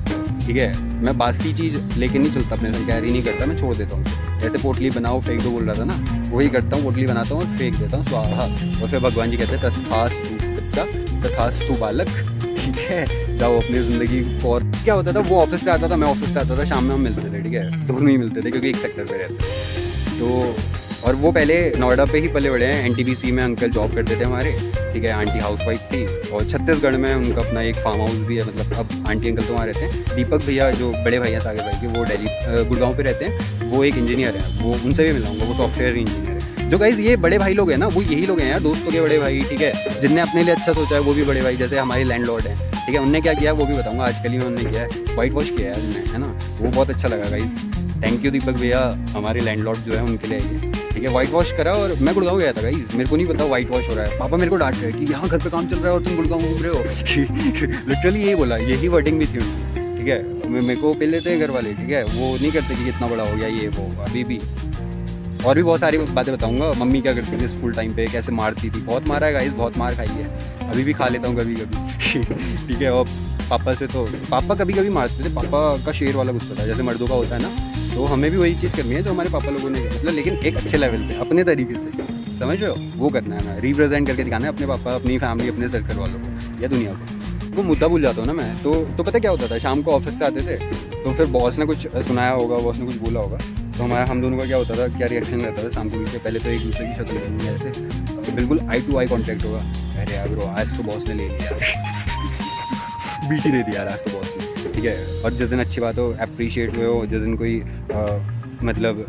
ठीक है। मैं बासी चीज़ लेके नहीं चलता, अपने से कैरी नहीं करता, मैं छोड़ देता हूँ। जैसे पोटली बनाओ फेंक दो बोल रहा था ना, वही करता हूँ, पोटली बनाता हूँ और फेंक देता हूँ, स्वाहा। और फिर भगवान जी कहते हैं तथास्तु बच्चा, तथास्तु बालक, ठीक है, जाओ अपनी ज़िंदगी को। और क्या होता था, वो ऑफिस से आता था, मैं ऑफिस से आता था, शाम में हम मिलते थे, ठीक है। दोनों ही मिलते थे क्योंकि एक सेक्टर पे रहते थे। तो और वो पहले नोएडा पे ही पले बड़े हैं, NTPC में अंकल जॉब करते थे हमारे, ठीक है। आंटी हाउसवाइफ थी, और छत्तीसगढ़ में उनका अपना एक फार्म हाउस भी है, मतलब अब आंटी अंकल तो वहाँ रहते हैं। दीपक भैया जो बड़े भैया सागर भाई के, वो दिल्ली गुड़गांव पे रहते हैं, वो एक इंजीनियर है, वो उनसे भी मिलाऊंगा, वो सॉफ्टवेयर इंजीनियर है। जो गाइस ये बड़े भाई लोग हैं ना, वो यही लोग हैं यार, दोस्तों के बड़े भाई, ठीक है, जिनने अपने लिए अच्छा सोचा है, वो भी बड़े भाई। जैसे हमारे लैंडलॉर्ड हैं, ठीक है, उनने क्या किया वो भी बताऊंगा। आजकल ही उन्होंने किया है, वाइट वॉश किया है उन्होंने, है ना, वो बहुत अच्छा लगा गाइस। थैंक यू दीपक भैया, हमारे लैंडलॉर्ड जो है उनके लिए आइए, ठीक है। वाइट वॉश करा, और मैं गुड़गांव गया था गाइस, मेरे को नहीं पता वाइट वॉश हो रहा है। पापा मेरे को डांट रहे हैं कि यहाँ घर पे काम चल रहा है और तुम गुड़गांव घूम रहे हो। लिटरली यही बोला, यही वर्डिंग भी थी उनकी, ठीक है। मेरे को पे लेते हैं घर वाले, ठीक है, वो नहीं करते कि कितना बड़ा हो गया ये वो, अभी भी। और भी बहुत सारी बातें बताऊंगा। मम्मी क्या करती थी स्कूल टाइम पे, कैसे मारती थी, बहुत मारा है गाइस, बहुत मार खाई है, अभी भी खा लेता हूँ कभी कभी, ठीक है। और पापा से तो, पापा कभी कभी मारते थे, पापा का शेर वाला गुस्सा था, जैसे मर्दों का होता है ना, तो हमें भी वही चीज़ करनी है जो हमारे पापा लोगों ने किया, मतलब लेकिन एक अच्छे लेवल पे, अपने तरीके से, समझ रहे हो, वो करना है ना, रिप्रेजेंट करके दिखाना है अपने पापा, अपनी फैमिली, अपने सर्कल वालों को या दुनिया को। वो मुद्दा भूल जाता हूँ ना मैं, तो पता क्या होता था, शाम को ऑफिस से आते थे, तो फिर बॉस ने कुछ सुनाया होगा, बॉस ने कुछ बोला होगा, तो हम दोनों का क्या होता था, क्या रिएक्शन रहता था शाम को मिलकर। पहले तो एक दूसरे की शक्ल देखेंगे ऐसे, तो बिल्कुल आई टू आई कॉन्टैक्ट होगा, अरे यार ब्रो आज तो बॉस ने ले लिया, BT दे दिया आज तो बॉस ने, ठीक है। और जिस दिन अच्छी बात हो, अप्रिशिएट हुए हो, जिस दिन कोई मतलब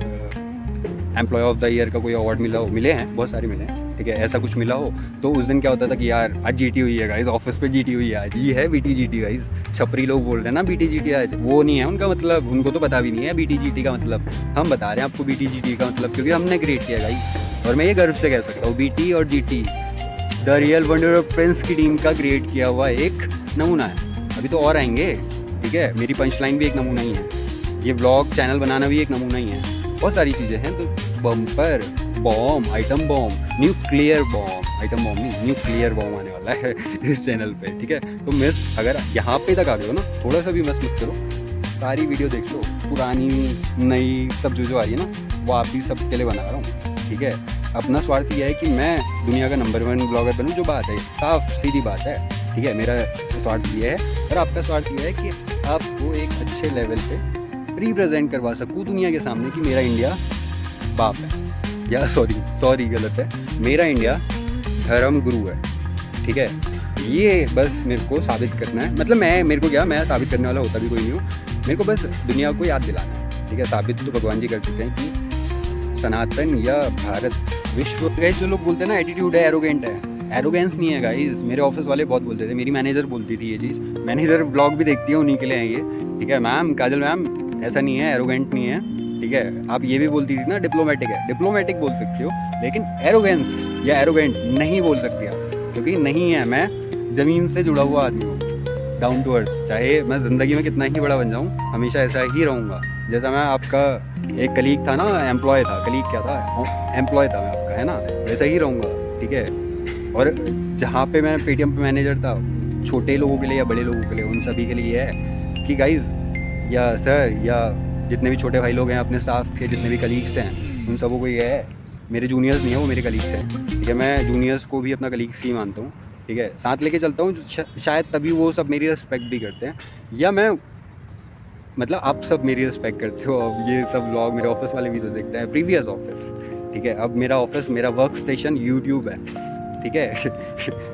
एम्प्लॉय ऑफ द ईयर का कोई अवार्ड मिला हो, मिले हैं बहुत सारे मिले हैं, ठीक है, ऐसा कुछ मिला हो, तो उस दिन क्या होता था कि यार आज GT हुई है गाइस, ऑफिस पे GT हुई है आज, ये है BT GT गाइस। छपरी लोग बोल रहे हैं ना BT GT आज, वो नहीं है उनका मतलब, उनको तो पता भी नहीं है BT GT का मतलब, हम बता रहे हैं आपको BT GT का मतलब, क्योंकि हमने क्रिएट किया गाइस। और मैं ये गर्व से कह सकता हूँ, BT और GT the real wonder of Prince की टीम का क्रिएट किया हुआ एक नमूना है। अभी तो और आएंगे, ठीक है, मेरी पंच लाइन भी एक नमूना ही है, ये व्लॉग चैनल बनाना भी एक नमूना ही है, बहुत सारी चीज़ें हैं। तो bumper bomb, item bomb, nuclear bomb, item bomb नहीं, न्यूक्लियर बॉम्ब आने वाला है इस चैनल पे, ठीक है। तो मिस अगर यहाँ पे तक आ गए हो ना, थोड़ा सा भी मिस मत करो, सारी वीडियो देख लो, पुरानी नई सब जो आ रही है ना, वो आप भी सब के लिए बना रहा हूँ, ठीक है। अपना स्वार्थ ये है कि मैं दुनिया का नंबर 1 ब्लॉगर बनूं, जो बात है साफ सीधी बात है, ठीक है। मेरा स्वार्थ ये है और आपका स्वार्थ ये है कि आपको एक अच्छे लेवल पे रिप्रेजेंट करवा सकूँ दुनिया के सामने कि मेरा इंडिया बाप है, या सॉरी गलत है, मेरा इंडिया धर्म गुरु है, ठीक है। ये बस मेरे को साबित करना है, मतलब मैं साबित करने वाला होता भी कोई नहीं हूँ, मेरे को बस दुनिया को याद दिलाना है, ठीक है। साबित तो भगवान जी कर चुके हैं कि सनातन या भारत विश्व। गाइस जो लोग बोलते हैं ना एटीट्यूड है, एरोगेंट है, एरोगेंस नहीं है गाइस। मेरे ऑफिस वाले बहुत बोलते थे, मेरी मैनेजर बोलती थी ये चीज़, मैनेजर ब्लॉग भी देखती है, उन्हीं के लिए है ये, ठीक है। मैम काजल मैम ऐसा नहीं है, एरोगेंट नहीं है, ठीक है। आप ये भी बोलती थी ना डिप्लोमेटिक है, डिप्लोमेटिक बोल सकते हो, लेकिन एरोगेंस या एरोगेंट नहीं बोल सकती आप, क्योंकि नहीं है। मैं ज़मीन से जुड़ा हुआ आदमी हूँ, डाउन टू अर्थ। चाहे मैं ज़िंदगी में कितना ही बड़ा बन जाऊँ, हमेशा ऐसा ही रहूँगा। जैसा मैं आपका एक कलीग था ना, एम्प्लॉय था, कलीग क्या था, एम्प्लॉय था मैं आपका, है ना, वैसा ही रहूँगा, ठीक है। और जहाँ पे मैं पेटीएम पे मैनेजर था, छोटे लोगों के लिए या बड़े लोगों के लिए, उन सभी के लिए ये है कि गाइज या सर या जितने भी छोटे भाई लोग हैं अपने स्टाफ के, जितने भी कलीग्स हैं, उन सबों को ये है, मेरे जूनियर्स नहीं है वो मेरे कलीग्स हैं, ठीक है। मैं जूनियर्स को भी अपना कलीग्स ही मानता हूँ, ठीक है, साथ लेके चलता हूँ। शायद तभी वो सब मेरी रिस्पेक्ट भी करते हैं, या मैं मतलब आप सब मेरी रिस्पेक्ट करते हो। अब ये सब व्लॉग मेरे ऑफिस वाले भी तो देखते हैं, प्रीवियस ऑफिस, ठीक है। अब मेरा ऑफिस, मेरा वर्क स्टेशन यूट्यूब है, ठीक है।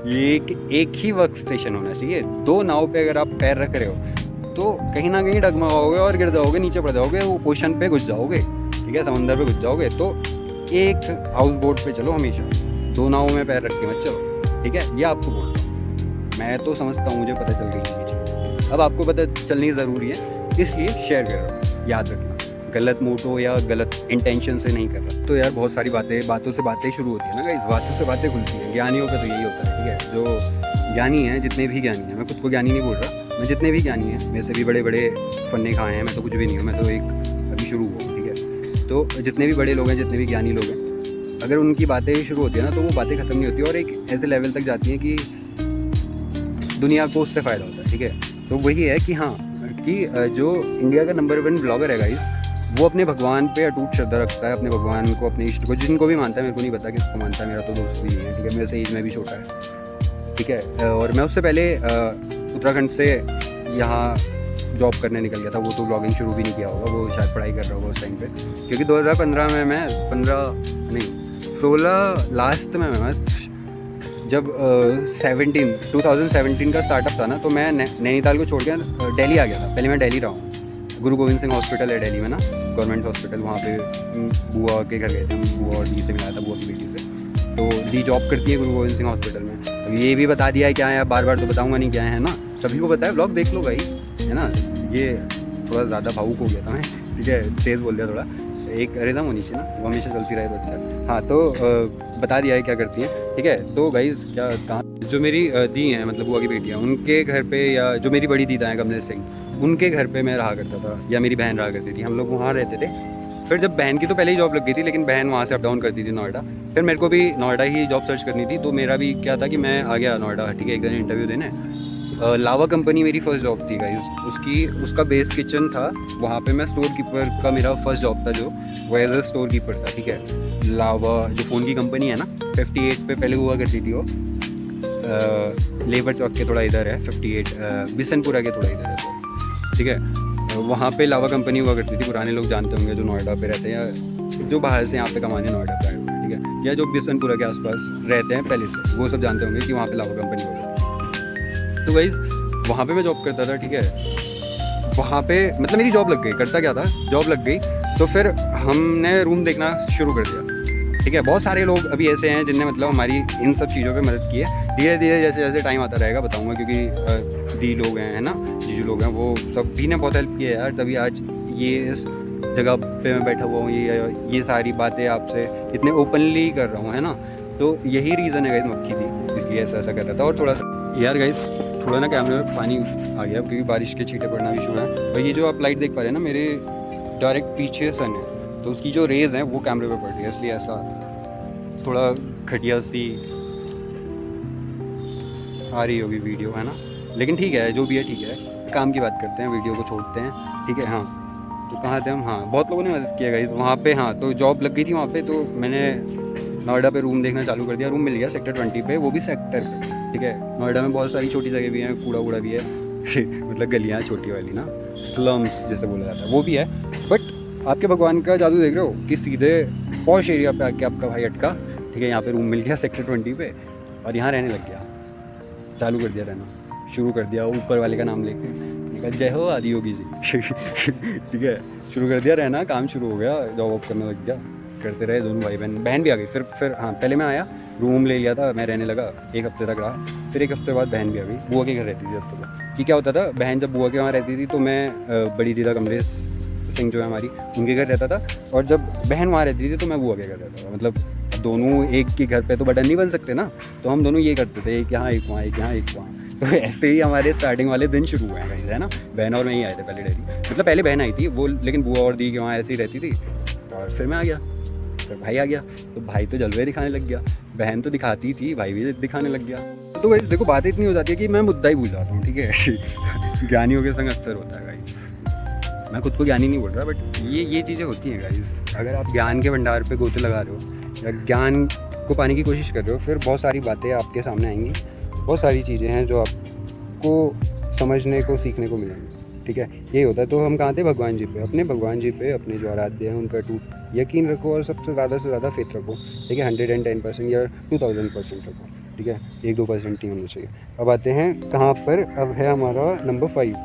ये एक ही वर्क स्टेशन होना चाहिए। 2 नाव पे अगर आप पैर रख रहे हो तो कहीं ना कहीं डगमगाओगे और गिर जाओगे, नीचे पड़ जाओगे, वो ओशन पे घुस जाओगे, ठीक है, समंदर पे घुस जाओगे। तो एक हाउस बोट पे चलो हमेशा, 2 नावों में पैर रख के मत चलो, ठीक है। ये आपको बोल रहा हूँ, मैं तो समझता हूँ, मुझे पता चल गई ये चीज़, अब आपको पता चलनी ज़रूरी है, इसलिए शेयर कर रहा हूँ। याद रखना, गलत मोटो या गलत इंटेंशन से नहीं कर रहा। तो यार बहुत सारी बातों से बातें शुरू होती है ना गाइस, बातों से बातें खुलती हैं। ज्ञानियों का तो यही होता है, ठीक है। जो ज्ञानी हैं, जितने भी ज्ञानी हैं, मैं खुद को ज्ञानी नहीं बोल रहा, मैं जितने भी ज्ञानी हैं, मेरे से भी बड़े बड़े फन्ने खाए हैं, मैं तो कुछ भी नहीं हूँ, मैं तो एक अभी शुरू हुआ, ठीक है। तो जितने भी बड़े लोग हैं, जितने भी ज्ञानी लोग हैं, अगर उनकी बातें शुरू होती है ना, तो वो बातें ख़त्म नहीं होती और एक ऐसे लेवल तक जाती हैं कि दुनिया को उससे फ़ायदा होता है, ठीक है। तो वही है कि हाँ, कि जो इंडिया का नंबर 1 ब्लॉगर है गाइस, वो अपने भगवान पे अटूट श्रद्धा रखता है, अपने भगवान को, अपने इष्ट को, जिनको भी मानता है, मेरे को नहीं पता किसको मानता है, मेरा तो दोस्त भी नहीं है, ठीक है, मेरे से एज में भी छोटा है, ठीक है। और मैं उससे पहले उत्तराखंड से यहाँ जॉब करने निकल गया था, वो तो ब्लॉगिंग शुरू भी नहीं किया होगा, वो शायद पढ़ाई कर रहा होगा उस टाइम पे, क्योंकि 2015 में मैं 16 लास्ट में मैं जब 2017 का स्टार्टअप था ना, तो मैं नैनीताल को छोड़ के दिल्ली आ गया था। पहले मैं दिल्ली रहा हूँ, गुरु गोविंद सिंह हॉस्पिटल है दिल्ली में ना, गवर्नमेंट हॉस्पिटल, वहाँ पे बुआ के घर गए थे, बुआ और दी से मिलाया था, बुआ की बेटी से। तो दी जॉब करती है गुरु गोविंद सिंह हॉस्पिटल में। अब ये भी बता दिया है क्या है, बार बार तो बताऊँगा नहीं क्या है ना, सभी को पता है, ब्लॉग देख लो भाई, है ना। ये थोड़ा ज़्यादा भावुक हो गया था मैं, ठीक है, तेज़ बोल दिया थोड़ा, एक रिदम होनी चाहिए ना, वो हमेशा चलती रहे तो अच्छा। हाँ, तो बता दिया है क्या करती हैं, ठीक है। तो गाइस क्या कहाँ, जो मेरी दी हैं, मतलब बुआ की बेटियाँ, उनके घर पे, या जो मेरी बड़ी दीदा हैं कमलेश सिंह, उनके घर पे मैं रहा करता था, या मेरी बहन रहा करती थी, हम लोग वहाँ रहते थे। फिर जब बहन की तो पहले ही जॉब लग गई थी, लेकिन बहन वहाँ से अप डाउन करती थी नोएडा, फिर मेरे को भी नोएडा ही जॉब सर्च करनी थी। तो मेरा भी क्या था कि मैं आ गया नोएडा, ठीक है, एक दिन इंटरव्यू देने। लावा कंपनी मेरी फर्स्ट जॉब थी गाइस, उसका बेस किचन था, वहाँ पे मैं स्टोर कीपर का मेरा फर्स्ट जॉब था, जो वो एज अ स्टोर कीपर था, ठीक है। लावा जो फ़ोन की कंपनी है ना, 58 पे पहले हुआ करती थी वो, लेबर चौक के थोड़ा इधर है, 58 बिशनपुरा के थोड़ा इधर है, ठीक है। वहाँ पे लावा कंपनी हुआ करती थी, पुराने लोग जानते होंगे जो नोएडा पे रहते हैं, या जो बाहर से यहाँ पे कमाने नोएडा पे आए हुए हैं, ठीक है, या जो बिशनपुरा के आसपास रहते हैं पहले से, वो सब जानते होंगे कि वहाँ पे लावा कंपनी हुआ करती है। तो गाइस वहाँ पे मैं जॉब करता था, ठीक है। वहाँ पे मतलब मेरी जॉब लग गई, करता क्या था, जॉब लग गई, तो फिर हमने रूम देखना शुरू कर दिया, ठीक है। बहुत सारे लोग अभी ऐसे हैं जिनने मतलब हमारी इन सब चीज़ों पे मदद की है। धीरे धीरे जैसे जैसे टाइम आता रहेगा बताऊंगा, क्योंकि दी लोग हैं, है ना, जीजू लोग हैं, वो सब भी ने बहुत हेल्प की है यार, तभी आज ये इस जगह पे मैं बैठा हुआ हूँ, ये सारी बातें आपसे इतने ओपनली कर रहा हूँ, है ना। तो यही रीज़न है गाइस, मक्खी थी, इसलिए ऐसा कर रहा था। और थोड़ा सा यार गाइस, थोड़ा ना कैमरे में पानी आ गया क्योंकि बारिश के छींटे पड़ना भी शुरू हैं। और ये जो आप लाइट देख पा रहे हैं ना, मेरे डायरेक्ट पीछे सन है, तो उसकी जो रेज़ हैं वो कैमरे पे पड़ रही है, इसलिए ऐसा थोड़ा घटिया सी आ रही होगी वीडियो, है ना। लेकिन ठीक है, जो भी है ठीक है, काम की बात करते हैं, वीडियो को छोड़ते हैं, ठीक है। हाँ, तो कहाँ थे हम, हाँ, बहुत लोगों ने मदद किया गाइस वहाँ पे। हाँ, तो जॉब लग गई थी वहाँ पे, तो मैंने नोएडा पे रूम देखना चालू कर दिया, रूम मिल गया सेक्टर 20 पे, वो भी सेक्टर पे, ठीक है। नोएडा में बहुत सारी छोटी जगह भी हैं, कूड़ा वूड़ा भी है मतलब गलियाँ छोटी वाली ना, स्लम्स जैसे बोला जाता है, वो भी है। बट आपके भगवान का जादू देख रहे हो कि सीधे पॉश एरिया पे आके आपका भाई अटका, ठीक है। यहाँ पे रूम मिल गया सेक्टर 20 पे और यहाँ रहने लग गया, चालू कर दिया रहना, शुरू कर दिया ऊपर वाले का नाम लेके, कहा जय हो आदि योगी जी ठीक है। शुरू कर दिया रहना, काम शुरू हो गया, जॉब वॉब करने लग गया, करते रहे दोनों भाई बहन। बहन भी आ गई फिर हाँ, पहले मैं आया, रूम ले लिया था, मैं रहने लगा, 1 हफ्ते तक रहा। फिर 1 हफ्ते बाद बहन भी आ गई, बुआ के घर रहती थी जब तक। कि क्या होता था, बहन जब बुआ के वहाँ रहती थी तो मैं बड़ी दीदा कमलेश सिंह जो है हमारी, उनके घर रहता था, और जब बहन वहाँ रहती थी तो मैं बुआ के घर रहता था। मतलब दोनों एक के घर पे तो बटन नहीं बन सकते ना, तो हम दोनों ये करते थे, एक यहाँ एक वहाँ, एक यहाँ एक वहाँ। तो ऐसे ही हमारे स्टार्टिंग वाले दिन शुरू हुए हैं, है ना। बहन और मैं ही आए थे पहले डेली, मतलब पहले बहन आई थी वो, लेकिन बुआ और दी के वहाँ ऐसे ही रहती थी, और फिर मैं आ गया, फिर भाई आ गया। तो भाई तो जलवे दिखाने लग गया, बहन तो दिखाती थी, भाई भी दिखाने लग गया। तो वैसे देखो बात इतनी हो जाती है कि मैं मुद्दा ही भूल जाता हूँ, ठीक है ज्ञानियों के संग अक्सर होता है गाइस। मैं खुद को ज्ञानी नहीं बोल रहा, बट ये चीज़ें होती हैं गाइस। अगर आप ज्ञान के भंडार पे गोते लगा रहे हो या ज्ञान को पाने की कोशिश कर रहे हो, फिर बहुत सारी बातें आपके सामने आएंगी, बहुत सारी चीज़ें हैं जो आपको समझने को सीखने को मिलेंगी, ठीक है। यही होता है। तो हम कहाँ थे, भगवान जी पे, अपने भगवान जी पे, अपने जो आराध्य हैं उन पर टूट यकीन रखो, और सबसे ज़्यादा फेथ रखो, ठीक है। 110% या 2000% रखो, ठीक है। 1-2% ही होना चाहिए। अब आते हैं कहाँ पर, अब है हमारा नंबर 5।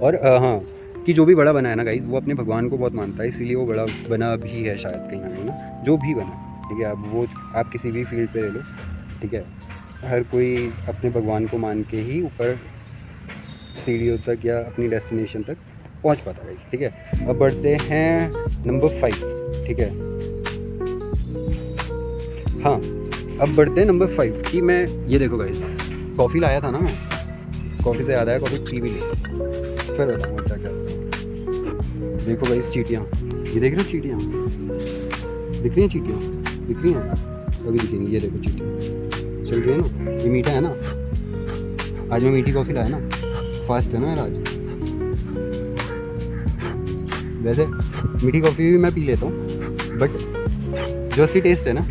और हाँ, कि जो भी बड़ा बना है ना गाइस, वो अपने भगवान को बहुत मानता है, इसीलिए वो बड़ा बना भी है शायद कहीं ना कहीं ना, जो भी बना, ठीक है। अब वो आप किसी भी फील्ड पे ले लो, ठीक है, हर कोई अपने भगवान को मान के ही ऊपर सीढ़ियों तक या अपनी डेस्टिनेशन तक पहुंच पाता है गाइस, ठीक है। अब बढ़ते हैं नंबर 5, ठीक है। हाँ, अब बढ़ते हैं नंबर 5 कि मैं ये देखो गाइस, कॉफ़ी लाया था ना मैं, कॉफ़ी से याद आया कॉफ़ी पी भी ली, फिर बताऊँ क्या क्या। देखो गाइस चींटियाँ, ये देख रहे हो चींटियाँ, दिख रही हैं चींटियाँ, दिख रही हैं, अभी दिखेंगी, ये देखो चींटियाँ चल रही है ना, ये मीठा है ना, आज मैं मीठी कॉफ़ी लाया ना, फास्ट है ना मेरा आज। वैसे मीठी कॉफ़ी भी मैं पी लेता हूँ, बट जो उसकी टेस्ट है ना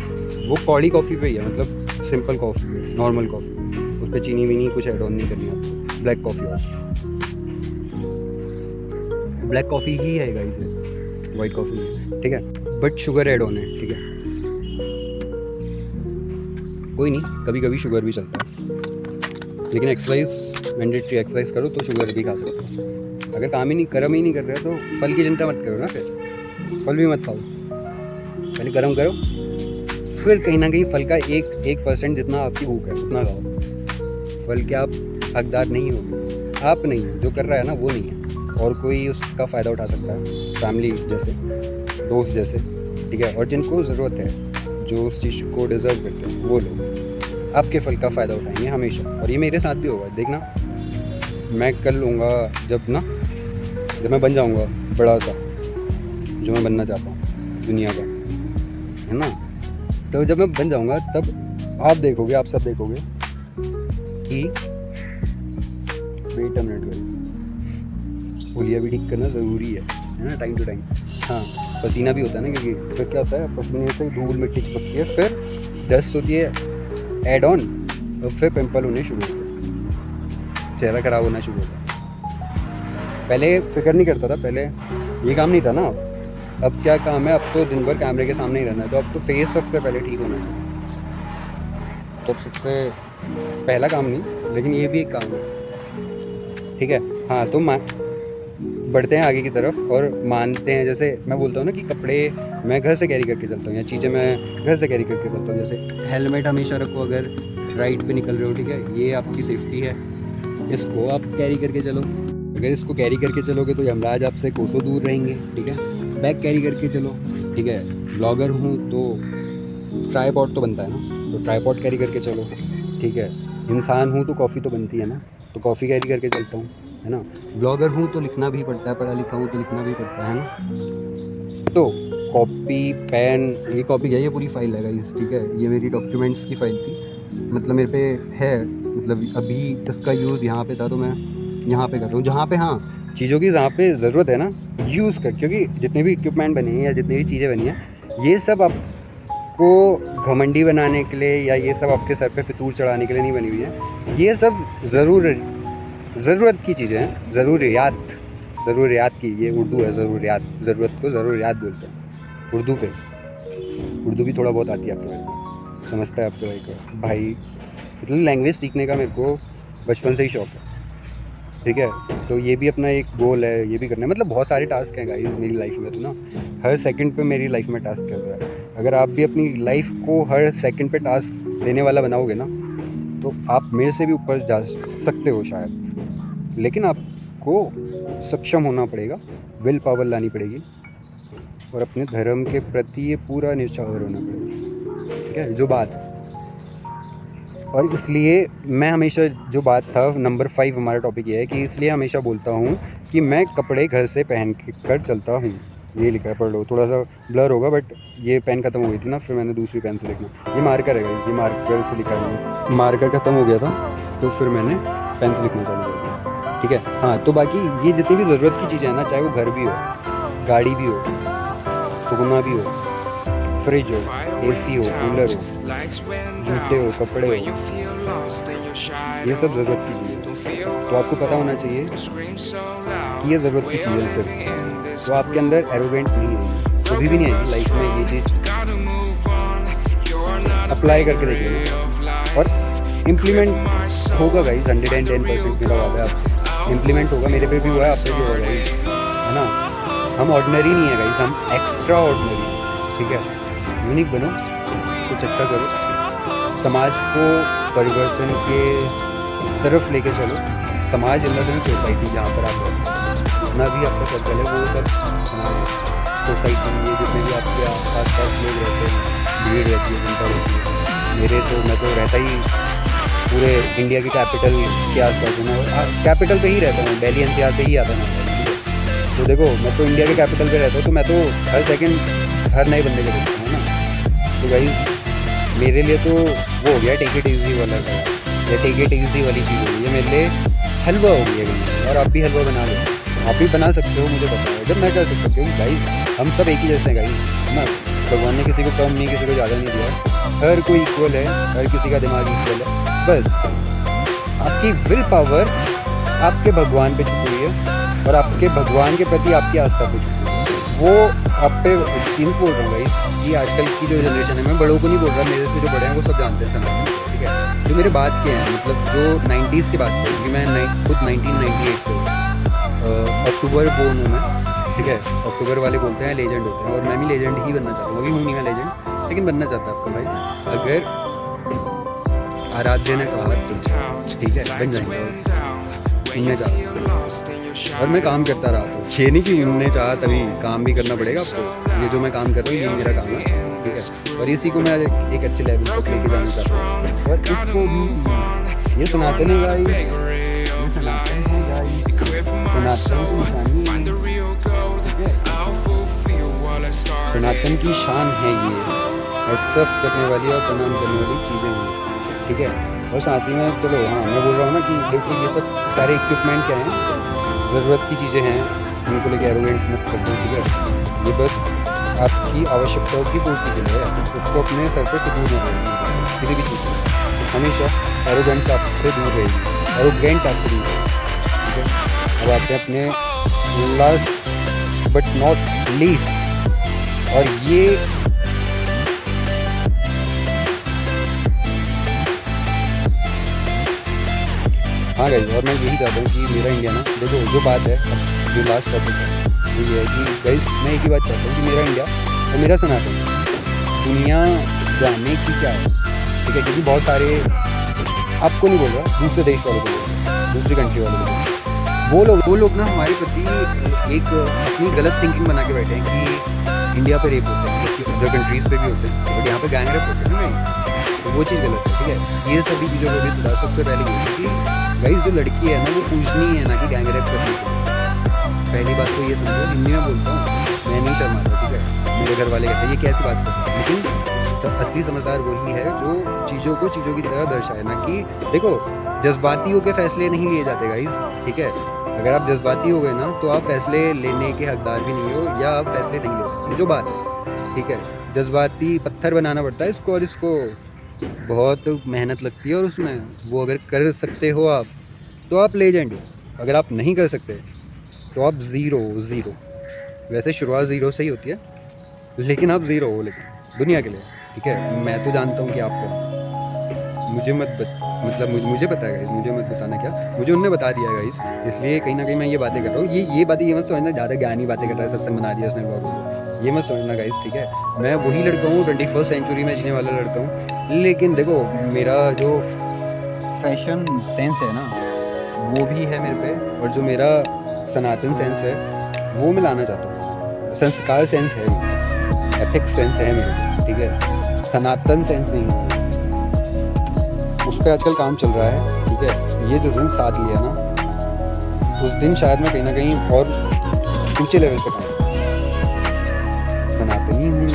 वो कौड़ी कॉफ़ी पे ही है, मतलब सिंपल कॉफ़ी, नॉर्मल कॉफ़ी, उस पर चीनी वीनी कुछ ऐड ऑन नहीं करनी आपको। ब्लैक कॉफ़ी और ब्लैक कॉफ़ी ही है गाइस, वाइट कॉफ़ी नहीं, ठीक है, बट शुगर ऐड ऑन है, ठीक है। कोई नहीं, कभी कभी शुगर भी चलता है, लेकिन एक्सरसाइज मैंडेटरी, एक्सरसाइज करो तो शुगर भी खा सकते हो। अगर काम ही नहीं कर रहे तो फल की चिंता मत करो ना, फिर फल भी मत खाओ, पहले गर्म करो, फिर कहीं ना कहीं फल का 1% जितना आपकी भूख है उतना खाओ। फल के आप हकदार नहीं हो, आप नहीं हो, जो कर रहा है ना वो नहीं है, और कोई उसका फ़ायदा उठा सकता है, फैमिली जैसे, दोस्त जैसे, ठीक है। और जिनको ज़रूरत है, जो उस चीज़ को डिज़र्व करते हैं, वो लोग आपके फल का फ़ायदा उठाएंगे हमेशा। और ये मेरे साथ भी होगा, देखना मैं कर लूँगा जब मैं बन जाऊँगा बड़ा सा, जो मैं बनना चाहता हूँ दुनिया का, है ना। तो जब मैं बन जाऊँगा तब आप देखोगे, आप सब देखोगे कि वेट अ मिनट गाइस, होलिया भी ठीक करना ज़रूरी है ना, टाइम टू टाइम। हाँ, पसीना भी होता है ना, क्योंकि फिर क्या होता है, पसीने से धूल मिट्टी चिपकती है, फिर डस्ट होती है ऐड ऑन, और फिर पिंपल होने शुरू होते हैं, चेहरा ख़राब होना शुरू होता है। पहले फिक्र नहीं करता था, पहले ये काम नहीं था ना। अब क्या काम है, अब तो दिन भर कैमरे के सामने ही रहना है, तो अब तो फेस सबसे पहले ठीक होना चाहिए। तो सबसे पहला काम नहीं, लेकिन ये भी एक काम है, ठीक है। हाँ, तो बढ़ते हैं आगे की तरफ और मानते हैं, जैसे मैं बोलता हूँ ना कि कपड़े मैं घर से कैरी करके चलता हूँ, या चीज़ें मैं घर से कैरी करके चलता हूँ। जैसे हेलमेट हमेशा रखो अगर राइड पे निकल रहे हो, ठीक है, ये आपकी सेफ्टी है, इसको आप कैरी करके चलो। अगर इसको कैरी करके चलोगे तो यमराज आपसे कोसों दूर रहेंगे, ठीक है। बैग कैरी करके चलो, ठीक है। ब्लॉगर हूँ तो ट्राइपॉड तो बनता है ना, तो ट्राइपॉड कैरी करके चलो, ठीक है। इंसान हूँ तो कॉफ़ी तो बनती है ना, तो कॉफ़ी कैरी करके चलता हूँ, है ना। ब्लॉगर हूँ तो लिखना भी पड़ता है, पढ़ा लिखा हूँ तो लिखना भी पड़ता है ना। तो कॉपी पेन, ये कॉपी क्या, ये पूरी फाइल है गाइस, ठीक है। ये मेरी डॉक्यूमेंट्स की फ़ाइल थी, मतलब मेरे पे है, मतलब अभी इसका यूज़ यहाँ पे था तो मैं यहाँ पे कर रहा हूँ, जहाँ पे हाँ चीज़ों की जहाँ पे ज़रूरत है ना यूज़ कर, क्योंकि जितने भी इक्विपमेंट बने हैं या जितनी भी चीज़ें बनी हैं, ये सब आप आपको घमंडी बनाने के लिए या ये सब आपके सर पे फितूर चढ़ाने के लिए नहीं बनी हुई है। ये सब ज़रूरत की चीज़ें हैं, ज़रूरियात की, ये उर्दू है, ज़रूरत को ज़रूरियात बोलते हैं उर्दू पे। उर्दू भी थोड़ा बहुत आती है आपके भाई को, समझता है आपके भाई को भाई। मतलब लैंग्वेज सीखने का मेरे को बचपन से ही शौक़ है, ठीक है। तो ये भी अपना एक गोल है, ये भी करना है। मतलब बहुत सारे टास्क हैं गाइस मेरी लाइफ में, तो ना हर सेकंड पे मेरी लाइफ में टास्क चल रहा है। अगर आप भी अपनी लाइफ को हर सेकंड पे टास्क देने वाला बनाओगे ना, तो आप मेरे से भी ऊपर जा सकते हो शायद। लेकिन आपको सक्षम होना पड़ेगा, विल पावर लानी पड़ेगी, और अपने धर्म के प्रति ये पूरा निश्चय होना पड़ेगा, ठीक है। जो बात, और इसलिए मैं हमेशा, जो बात था नंबर 5 हमारा टॉपिक ये है कि इसलिए हमेशा बोलता हूँ कि मैं कपड़े घर से पहन कर चलता हूँ। ये लिखा है, पढ़ लो, थोड़ा सा ब्लर होगा बट ये पेन ख़त्म हो गई थी ना, फिर मैंने दूसरी पेन से लिखना। ये मार्कर है, ये मार्कर से लिखा है, मार्कर ख़त्म हो गया था तो फिर मैंने पेन से लिखना चालू कर दिया, ठीक है। हाँ, तो बाकी ये जितनी भी ज़रूरत की चीज़ें हैं ना, चाहे वो घर भी हो, गाड़ी भी हो, सोना भी हो, फ्रिज हो, AC हो, कूलर हो, जूते हो, कपड़े हो, ये सब ज़रूरत की चीज़ें। तो आपको पता होना चाहिए कि ये ज़रूरत की चीज़ें सिर्फ, तो आपके अंदर एरोगेंट नहीं है, कभी भी नहीं आएगी लाइफ में। ये चीज़ अप्लाई करके देखिए और इम्प्लीमेंट होगा गाइस, 110% मेरा वादा है आपसे, इम्प्लीमेंट होगा। मेरे पे भी हुआ है, आप पे भी होगा गाइस, है ना। हम ऑर्डिनरी नहीं है गाइस, हम एक्स्ट्रा ऑर्डिनरी है, ठीक है। यूनिक बनो, कुछ अच्छा करो, समाज को परिवर्तन के तरफ लेके चलो। समाज इन द सेंस सोसाइटी जहाँ पर आप हो, जितना भी आपका सर्कल है वो सब समाज है, सोसाइटी। ये जितने भी आपके आस पास लोग रहते हैं, भीड़ रहती है, जनता रहती है। मेरे तो, मैं तो रहता ही पूरे इंडिया की कैपिटल के आसपास हूँ ना, कैपिटल पे ही रहता हूँ, दिल्ली NCR पे ही आता हूँ। तो देखो, मैं तो इंडिया के कैपिटल पे रहता हूँ, तो मैं तो हर सेकंड हर नए बंदे को देखता हूँ ना। तो भाई मेरे लिए तो वो हो गया टेक इट ईजी वाला का, या टेक इट ईजी वाली चीज़ हो गई है मेरे लिए, हलवा हो गई है। और आप भी हलवा बना लो, आप भी बना सकते हो, मुझे पता है, जब मैं कर सकता हूँ, क्योंकि भाई हम सब एक ही जैसे हैं गाइस, है ना। भगवान ने किसी को कम नहीं, किसी को ज़्यादा नहीं दिया, हर कोई इक्वल है, हर किसी का दिमाग इक्वल है। बस आपकी विल पावर आपके भगवान पे छुपी हुई है, और आपके भगवान के प्रति आपकी आस्था पे छुपी हुई है। वो आप पे इन बोल रहा हूँ भाई, ये आजकल की जो जनरेशन है, मैं बड़ों को नहीं बोल रहा, मेरे से जो बड़े हैं वो सब जानते हैं सनातन, ठीक है। जो मेरे बात के हैं, मतलब जो 90s के बात के, क्योंकि मैं खुद 1998 से अक्टूबर बोर्न हूँ मैं, ठीक है। अक्टूबर वाले बोलते हैं लेजेंड होते हैं, और मैं भी लेजेंड ही बनना चाहता हूँ। अभी हूँ नहीं मैं लेजेंड, लेकिन बनना चाहता आपका भाई, अगर आराध्य ने कहा तो, ठीक है, बन जाएंगे। उनने चाहा और मैं काम करता रहा, तो ये नहीं कि उन्होंने चाहा तभी काम भी करना पड़ेगा आपको। ये जो मैं काम कर रहा हूँ ये मेरा काम है, ठीक है। और इसी को मैं एक अच्छे लेवल तक लेके जाना चाहता हूँ। और इसको भी ये सनातन है भाई, ये सनातन है भाई, सनातन की निशानी, सनातन की शान है ये, एक्सेप्ट करने वाली और प्रणाम करने वाली चीज़ें हैं, ठीक है। और साथ ही में चलो, हाँ, मैं बोल रहा हूँ ना कि देखो ये सब सारे इक्विपमेंट क्या हैं, ज़रूरत की चीज़ें हैं, इनको लेके एरोगेंट मत कर दो, ठीक है। ये बस आपकी आवश्यकताओं की पूर्ति के लिए है, उसको अपने सर पर दूर नहीं रहेगी किसी भी चीज़ में, हमेशा एरोगेंस आपसे दूर रहेगी, एरोगेंट आपसे दूर रहेगी, ठीक है। अब आते हैं अपने लास्ट बट नॉट लीस्ट, और ये हाँ गाइस, और मैं यही चाहता हूँ कि मेरा इंडिया ना, देखो जो बात है, जो लास्ट टॉपिक है वो ये है कि गाइस मैं एक ही बात चाहता हूँ कि मेरा इंडिया और मेरा सनातन दुनिया जानने की क्या है, ठीक है। क्योंकि बहुत सारे, आपको नहीं बोल रहा, दूसरे देश वालों को बोल रहा, दूसरी कंट्री वालों को, वो लोग ना हमारे प्रति एक अपनी गलत थिंकिंग बना के बैठे हैं कि इंडिया पे रेप होते हैं, अदर कंट्रीज़ पे भी होते हैं, बट यहाँ पे गैंग रेप होते हैं ना, तो वो चीज़ गलत है, ठीक है। ये सभी चीज़ों को भी सुधार। सबसे पहले ये है कि गाइस जो लड़की है ना वो पूछनी है ना कि गैंग रेप करनी है। पहली बात तो ये समझो, हिंदी में बोलता हूँ, मैं नहीं शर्माता, ठीक है। मेरे घर वाले कहते हैं ये कैसी बात करते हैं, लेकिन असली समझदार वही है जो चीज़ों को चीज़ों की तरह दर्शाए, ना कि देखो जज्बाती होकर फैसले नहीं लिए जाते गाइस, ठीक है। अगर आप जज्बाती हो गए ना तो आप फैसले लेने के हकदार भी नहीं हो, या आप फैसले नहीं ले सकते, जो बात है, ठीक है। जज्बाती पत्थर बनाना पड़ता है इसको, और इसको बहुत मेहनत लगती है, और उसमें वो अगर कर सकते हो आप तो आप लेजेंड हो, अगर आप नहीं कर सकते तो आप ज़ीरो। वैसे शुरुआत ज़ीरो से ही होती है, लेकिन आप ज़ीरो हो लेकिन दुनिया के लिए, ठीक है। मैं तो जानता हूँ कि आप कौन, मुझे पता है गाइस, मुझे मत बताना क्या, मुझे उनने बता दिया गाइस, इसलिए कहीं ना कहीं मैं ये बातें कर रहा हूँ। ये बातें ये मत समझना ज़्यादा ज्ञानी बातें कर रहा है, सत्संग बना दिया उसने ब्लॉग को, ये मत समझना गाइस, ठीक है। मैं वही लड़का हूँ, 21st सेंचुरी में जीने वाला लड़का हूँ, लेकिन देखो मेरा जो फैशन सेंस है ना वो भी है मेरे पे, और जो मेरा सनातन सेंस है वो मैं लाना चाहता हूँ। संस्कार सेंस है, एथिक्स सेंस है मेरे, ठीक है, सनातन सेंस नहीं है, उस पर आजकल काम चल रहा है, ठीक है। ये जिस दिन साथ लिया ना उस दिन शायद मैं कहीं ना कहीं और ऊंचे लेवल पे काम, सनातनी हूँ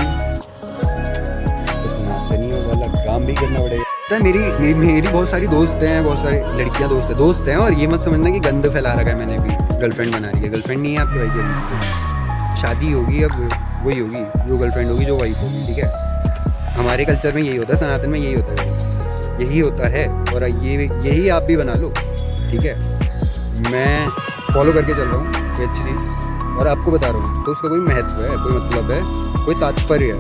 तो सनातनियों वाला काम भी करना पड़ेगा। तो मेरी बहुत सारी दोस्त हैं, बहुत सारी लड़कियां दोस्त हैं, और ये मत समझना कि गंद फैला रखा है मैंने भी, गर्लफ्रेंड बना रही है, गर्लफ्रेंड नहीं है आपके भाई की, शादी होगी अब वही होगी जो गर्लफ्रेंड होगी, जो वाइफ होगी, ठीक है। हमारे कल्चर में यही होता है, सनातन में यही होता है, यही होता है, और यही आप भी बना लो, ठीक है। मैं फॉलो करके चल रहा हूँ ये अच्छी चीज़, और आपको बता रहा हूँ तो उसका कोई महत्व है, कोई मतलब है, कोई तात्पर्य है,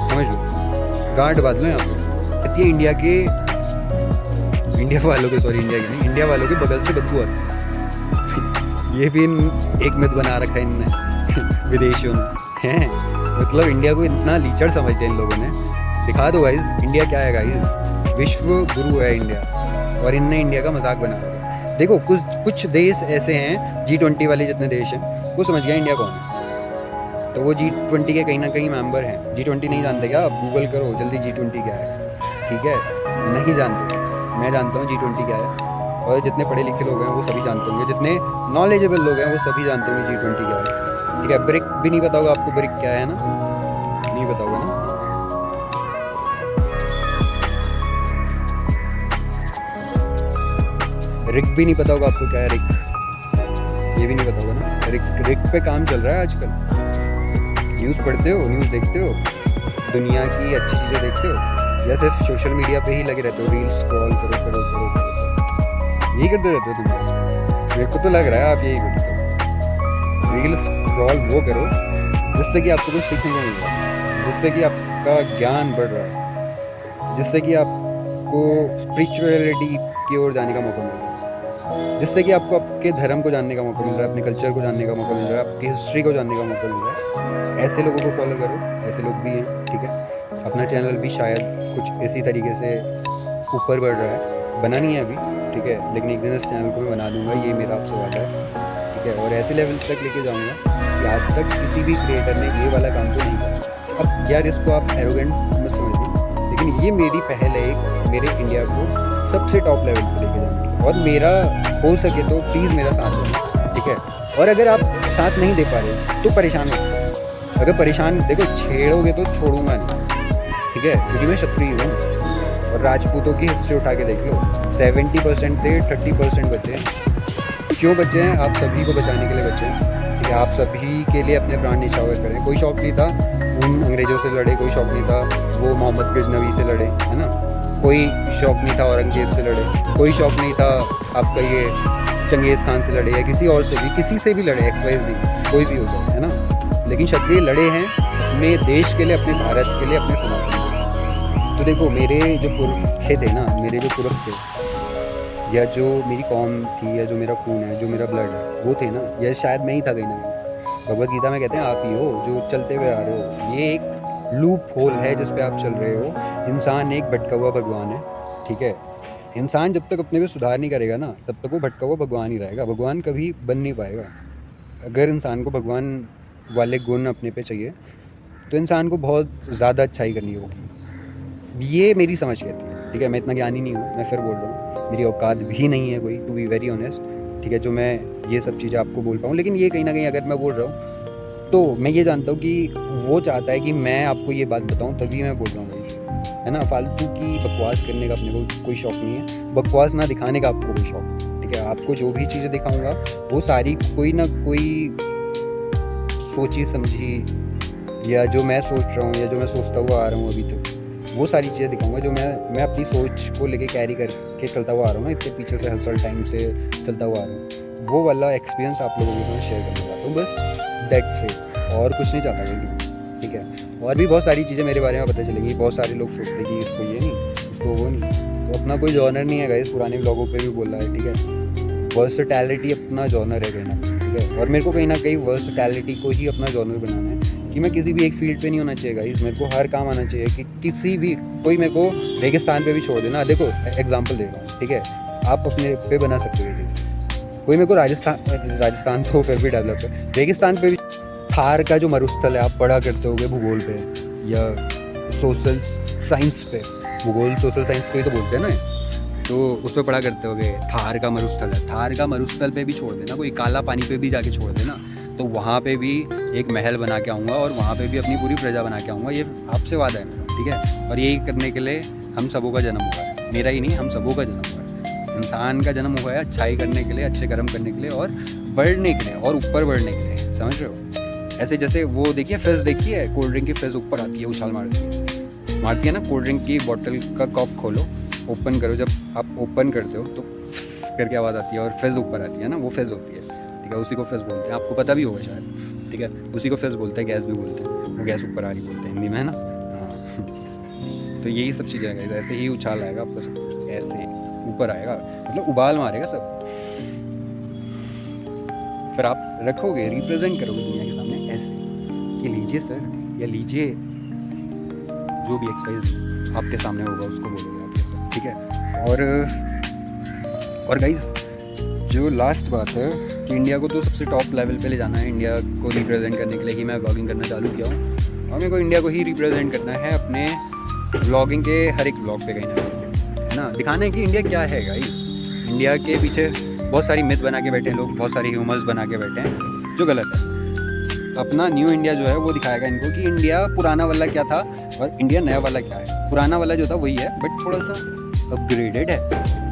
समझ लो, गांठ बांध लो यहाँ पर। ये इंडिया वालों के बगल से बदबू आती है ये भी एक मिथ बना रखा है इनने विदेशियों ने, हैं, मतलब इंडिया को इतना लीचड़ समझते हैं इन लोगों ने। दिखा दो गाइस इंडिया क्या है गाइस, विश्व गुरु है इंडिया, और इनने इंडिया का मजाक बना रखा है। देखो कुछ देश ऐसे हैं, G20 वाले जितने देश हैं वो समझ गया इंडिया कौन है, तो वो G20 के कहीं ना कहीं मेंबर हैं। G20 नहीं जानते क्या, आप गूगल करो जल्दी G20 क्या है, ठीक है, नहीं जानते, मैं जानता हूँ G20 क्या है, और जितने पढ़े लिखे लोग हैं वो सभी जानते होंगे, जितने नॉलेजेबल लोग हैं वो सभी जानते होंगे G20 क्या है, ठीक है। ब्रिक भी नहीं पता होगा आपको, ब्रिक क्या है ना, नहीं पता होगा ना, रिक भी नहीं पता होगा आपको क्या है रिक, ये भी नहीं पता होगा ना। रिक पे काम चल रहा है आजकल, न्यूज़ पढ़ते हो, न्यूज़ देखते हो, दुनिया की अच्छी चीज़ें देखते हो, या सिर्फ सोशल मीडिया पे ही लगे रहते हो, रील्स स्क्रॉल करो, यही करते रहते हो तुम। मेरे को तो लग रहा है आप यही करते हो, रील्स स्क्रॉल वो करो जिससे कि आपको कुछ सीखने को मिल रहा है, जिससे कि आपका ज्ञान बढ़ रहा है, जिससे कि आपको स्पिरिचुअलिटी की ओर जाने का मौका मिल रहा है, जिससे कि आपको आपके धर्म को जानने का मौका मिल रहा है, अपने कल्चर को जानने का मौका मिल रहा है, आपकी हिस्ट्री को जानने का मौका मिल रहा है। ऐसे लोगों को फॉलो करो, ऐसे लोग भी हैं, ठीक है। अपना चैनल भी शायद कुछ इसी तरीके से ऊपर बढ़ रहा है, बना नहीं है अभी, ठीक है, लेकिन एक दिन इस चैनल को मैं बना दूंगा, ये मेरा आपसे वादा है, ठीक है, और ऐसे लेवल तक लेके जाऊंगा कि आज तक किसी भी क्रिएटर ने ये वाला काम तो नहीं किया। अब यार इसको आप एरोगेंट मत समझिए, लेकिन ये मेरी पहल है एक, मेरे इंडिया को सबसे टॉप लेवल पर लेके जाने की, और मेरा हो सके तो प्लीज़ मेरा साथ देना, ठीक है। और अगर आप साथ नहीं दे पा रहे तो परेशान हो, अगर परेशान देखो छेड़ोगे तो छोड़ूंगा नहीं, ठीक है, क्योंकि मैं क्षत्रिय हूँ, और राजपूतों की हिस्ट्री उठा के देख लो, 70% थे, 30% बचे हैं। क्यों बचे हैं? आप सभी को बचाने के लिए बचे हैं, ठीक है। आप सभी के लिए अपने प्राण न्यौछावर करें। कोई शौक नहीं था उन अंग्रेज़ों से लड़े, कोई शौक नहीं था वो मोहम्मद गजनवी से लड़े, है ना, कोई शौक नहीं था औरंगजेब से लड़े, कोई शौक नहीं था आपका ये चंगेज़ खान से लड़े, या किसी और से भी, किसी से भी लड़े, XYZ कोई भी हो जाए, है ना, लेकिन क्षत्रिय लड़े हैं अपने देश के लिए, अपने भारत के लिए, अपने सनातन के लिए। तो देखो मेरे जो पुरखे थे ना, मेरे जो पुरख थे, या जो मेरी कौम थी, या जो मेरा खून है, जो मेरा ब्लड है, वो थे ना, या शायद मैं ही था कहीं ना कहीं। भगवद गीता में कहते हैं आप ही हो जो चलते हुए आ रहे हो। ये एक लूप होल है जिस पे आप चल रहे हो। इंसान एक भटका हुआ भगवान है, ठीक है। इंसान जब तक अपने पे सुधार नहीं करेगा ना, तब तक वो भटका हुआ भगवान ही रहेगा, भगवान कभी बन नहीं पाएगा। अगर इंसान को भगवान वाले गुण अपने पे चाहिए तो इंसान को बहुत ज़्यादा अच्छाई करनी होगी, ये मेरी समझ कहती है, ठीक है। मैं इतना ज्ञानी नहीं हूँ, मैं फिर बोल रहा हूँ, मेरी औकात भी नहीं है कोई, टू बी वेरी ऑनेस्ट, ठीक है, जो मैं ये सब चीज़ें आपको बोल पाऊँ। लेकिन ये कहीं ना कहीं अगर मैं बोल रहा हूँ तो मैं ये जानता हूँ कि वो चाहता है कि मैं आपको ये बात बताऊँ, तभी मैं बोल रहा हूँ भाई, है ना। फालतू की बकवास करने का अपने को कोई शौक़ नहीं है, बकवास ना दिखाने का आपको कोई शौक़, ठीक है। आपको जो भी चीज़ें दिखाऊँगा वो सारी कोई ना कोई सोची समझी या जो मैं सोच रहा हूँ या जो मैं सोचता हुआ आ रहा हूँ अभी तक, वो सारी चीज़ें दिखाऊंगा जो मैं अपनी सोच को लेके कैरी करके चलता हुआ आ रहा हूँ ना, इतने पीछे से हसल टाइम से चलता हुआ आ रहा हूँ। वो वाला एक्सपीरियंस आप लोगों के साथ शेयर करना चाहता हूँ, बस दैट्स इट, और कुछ नहीं चाहता किसी को, ठीक है। और भी बहुत सारी चीज़ें मेरे बारे में पता चलेंगी। बहुत सारे लोग सोचते हैं कि इसको ये नहीं, इसको वो नहीं, तो अपना कोई जॉनर नहीं है गाइस, पुराने व्लॉगों पे भी बोला है, ठीक है। वर्सटैलिटी अपना जॉनर है कहीं ना कहीं, ठीक है। और मेरे को कहीं ना कहीं वर्सटैलिटी को ही अपना जॉनर बनाना है कि मैं किसी भी एक फील्ड पे नहीं होना चाहिए गाइस, मेरे को हर काम आना चाहिए। कि किसी भी, कोई मेरे को रेगिस्तान पे भी छोड़ देना, देखो एग्जांपल दे रहा हूँ, ठीक है, आप अपने पे बना सकते हो ये। कोई मेरे को राजस्थान तो फिर भी डेवलप है, रेगिस्तान पे भी, थार का जो मरुस्थल है, आप पढ़ा करते होगे भूगोल पे या सोशल साइंस पे, भूगोल सोशल साइंस को ही तो बोलते हैं ना, तो उस पर पढ़ा करते होगे थार का मरुस्थल है। थार का मरुस्थल पे भी छोड़ देना, कोई काला पानी पे भी जाके छोड़ देना, तो वहाँ पे भी एक महल बना के आऊँगा और वहाँ पे भी अपनी पूरी प्रजा बना के आऊँगा। ये आपसे वादा है मेरा, ठीक है। और यही करने के लिए हम सबों का जन्म हुआ है, मेरा ही नहीं, हम सबों का जन्म हुआ है। इंसान का जन्म हुआ है अच्छाई करने के लिए, अच्छे कर्म करने के लिए और बढ़ने के लिए और ऊपर बढ़ने के लिए, समझ रहे हो। ऐसे जैसे वो देखिए फिज़, देखिए कोल्ड ड्रिंक की फिज़ ऊपर आती है, उछाल मारती है ना। कोल्ड ड्रिंक की बॉटल का कॉप खोलो, ओपन करो, जब आप ओपन करते हो तो करके आवाज़ आती है और फिज़ ऊपर आती है ना, वो फिज़ होती है, ठीक है। उसी को फिज़ बोलते हैं, आपको पता भी होगा शायद, ठीक है। उसी को फिज़ बोलते हैं, गैस भी बोलते हैं, वो गैस ऊपर आ रही बोलते हैं हिंदी में, है ना। हाँ तो यही सब चीज़ें आएगा, ऐसे ही उछाल आएगा आपका सब कुछ, ऐसे ऊपर आएगा, मतलब उबाल मारेगा सब। फिर आप रखोगे, रिप्रेजेंट करोगे दुनिया के सामने ऐसे कि लीजिए सर, या लीजिए जो भी एक्सरसाइज आपके सामने होगा उसको बोलोगे आप ऐसे, ठीक है। और गाइज जो लास्ट बात है कि इंडिया को तो सबसे टॉप लेवल पे ले जाना है, इंडिया को रिप्रेजेंट करने के लिए ही मैं व्लॉगिंग करना चालू किया हूँ, और मेरे को इंडिया को ही रिप्रेजेंट करना है अपने व्लॉगिंग के हर एक व्लॉग पे, कहीं ना कहीं, है ना। दिखाना है कि इंडिया क्या है गाइज। इंडिया के पीछे बहुत सारी मिथ बना के बैठे हैं लोग, बहुत सारी ह्यूमर्स बना के बैठे हैं, जो गलत है। अपना न्यू इंडिया जो है वो दिखाएगा इनको कि इंडिया पुराना वाला क्या था और इंडिया नया वाला क्या है। पुराना वाला जो था वही है, बट थोड़ा सा अपग्रेडेड है,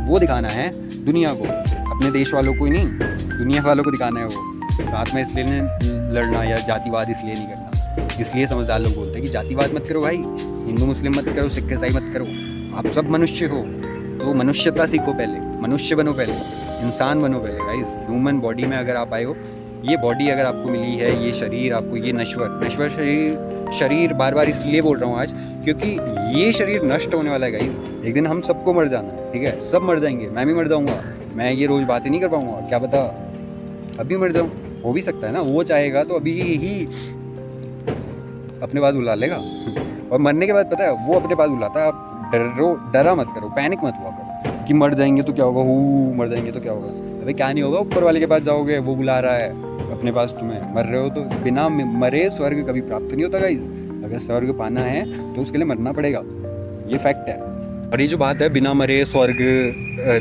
वो दिखाना है दुनिया को, अपने देश वालों को ही नहीं, दुनिया वालों को दिखाना है वो। साथ में इसलिए नहीं लड़ना या जातिवाद इसलिए नहीं करना, इसलिए समझदार लोग बोलते हैं कि जातिवाद मत करो भाई, हिंदू मुस्लिम मत करो, सिख ईसाई मत करो, आप सब मनुष्य हो, तो मनुष्यता सीखो पहले, मनुष्य बनो पहले, इंसान बनो पहले गाइस। ह्यूमन बॉडी में अगर आप आए हो, ये बॉडी अगर आपको मिली है, ये शरीर आपको, ये नश्वर शरीर बार बार इसलिए बोल रहा हूँ आज क्योंकि ये शरीर नष्ट होने वाला है गाइस। एक दिन हम सबको मर जाना है, ठीक है, सब मर जाएंगे, मैं भी मर जाऊँगा, मैं ये रोज़ बातें नहीं कर पाऊँगा, क्या पता अभी मर जाऊँ, हो भी सकता है ना। वो चाहेगा तो अभी ही अपने पास बुला लेगा, और मरने के बाद पता है वो अपने पास बुलाता है। आप डरा मत करो, पैनिक मत हुआ करो कि मर जाएंगे तो क्या होगा, मर जाएंगे तो क्या होगा। अबे क्या नहीं होगा, ऊपर वाले के पास जाओगे, वो बुला रहा है अपने पास तुम्हें। मर रहे हो तो बिना मरे स्वर्ग कभी प्राप्त नहीं होता गाइस। अगर स्वर्ग पाना है तो उसके लिए मरना पड़ेगा, ये फैक्ट है। और ये जो बात है बिना मरे स्वर्ग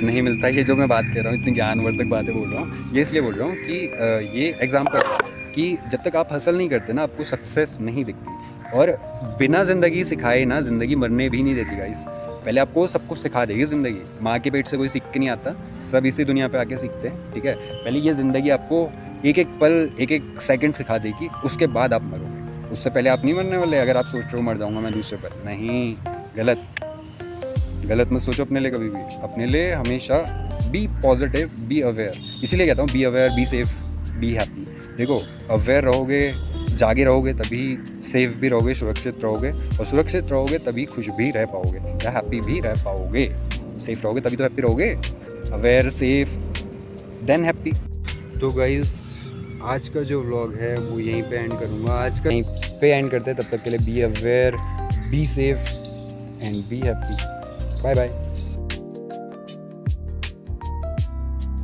नहीं मिलता, ये जो मैं बात कर रहा हूँ, इतनी ज्ञानवर्धक बातें बोल रहा हूँ, ये इसलिए बोल रहा हूँ कि ये एग्जाम्पल कि जब तक आप हसल नहीं करते ना, आपको सक्सेस नहीं दिखती। और बिना ज़िंदगी सिखाए ना ज़िंदगी मरने भी नहीं देती गाइस। पहले आपको सब कुछ सिखा देगी ज़िंदगी, माँ के पेट से कोई सीख के नहीं आता, सब इसी दुनिया पे आके सीखते हैं, ठीक है। पहले ये ज़िंदगी आपको एक एक पल, एक एक सेकंड सिखा देगी, उसके बाद आप मरोगे, उससे पहले आप नहीं मरने वाले। अगर आप सोच रहे हो मर जाऊँगा मैं दूसरे पर, नहीं, गलत मत सोचो अपने लिए कभी भी। अपने लिए हमेशा बी पॉजिटिव, बी अवेयर। इसीलिए कहता हूँ B aware, be safe, be happy. देखो अवेयर रहोगे, जागे रहोगे तभी सेफ भी रहोगे, सुरक्षित रहोगे, और सुरक्षित रहोगे तभी खुश भी रह पाओगे या हैप्पी भी रह पाओगे। सेफ रहोगे तभी तो हैप्पी रहोगे, अवेयर, सेफ, देन हैप्पी। तो गाइस आज का जो व्लॉग है वो यहीं पे एंड करूँगा, आज का यहीं पे एंड करते हैं। तब तक के लिए be aware, be safe and be happy. Bye bye.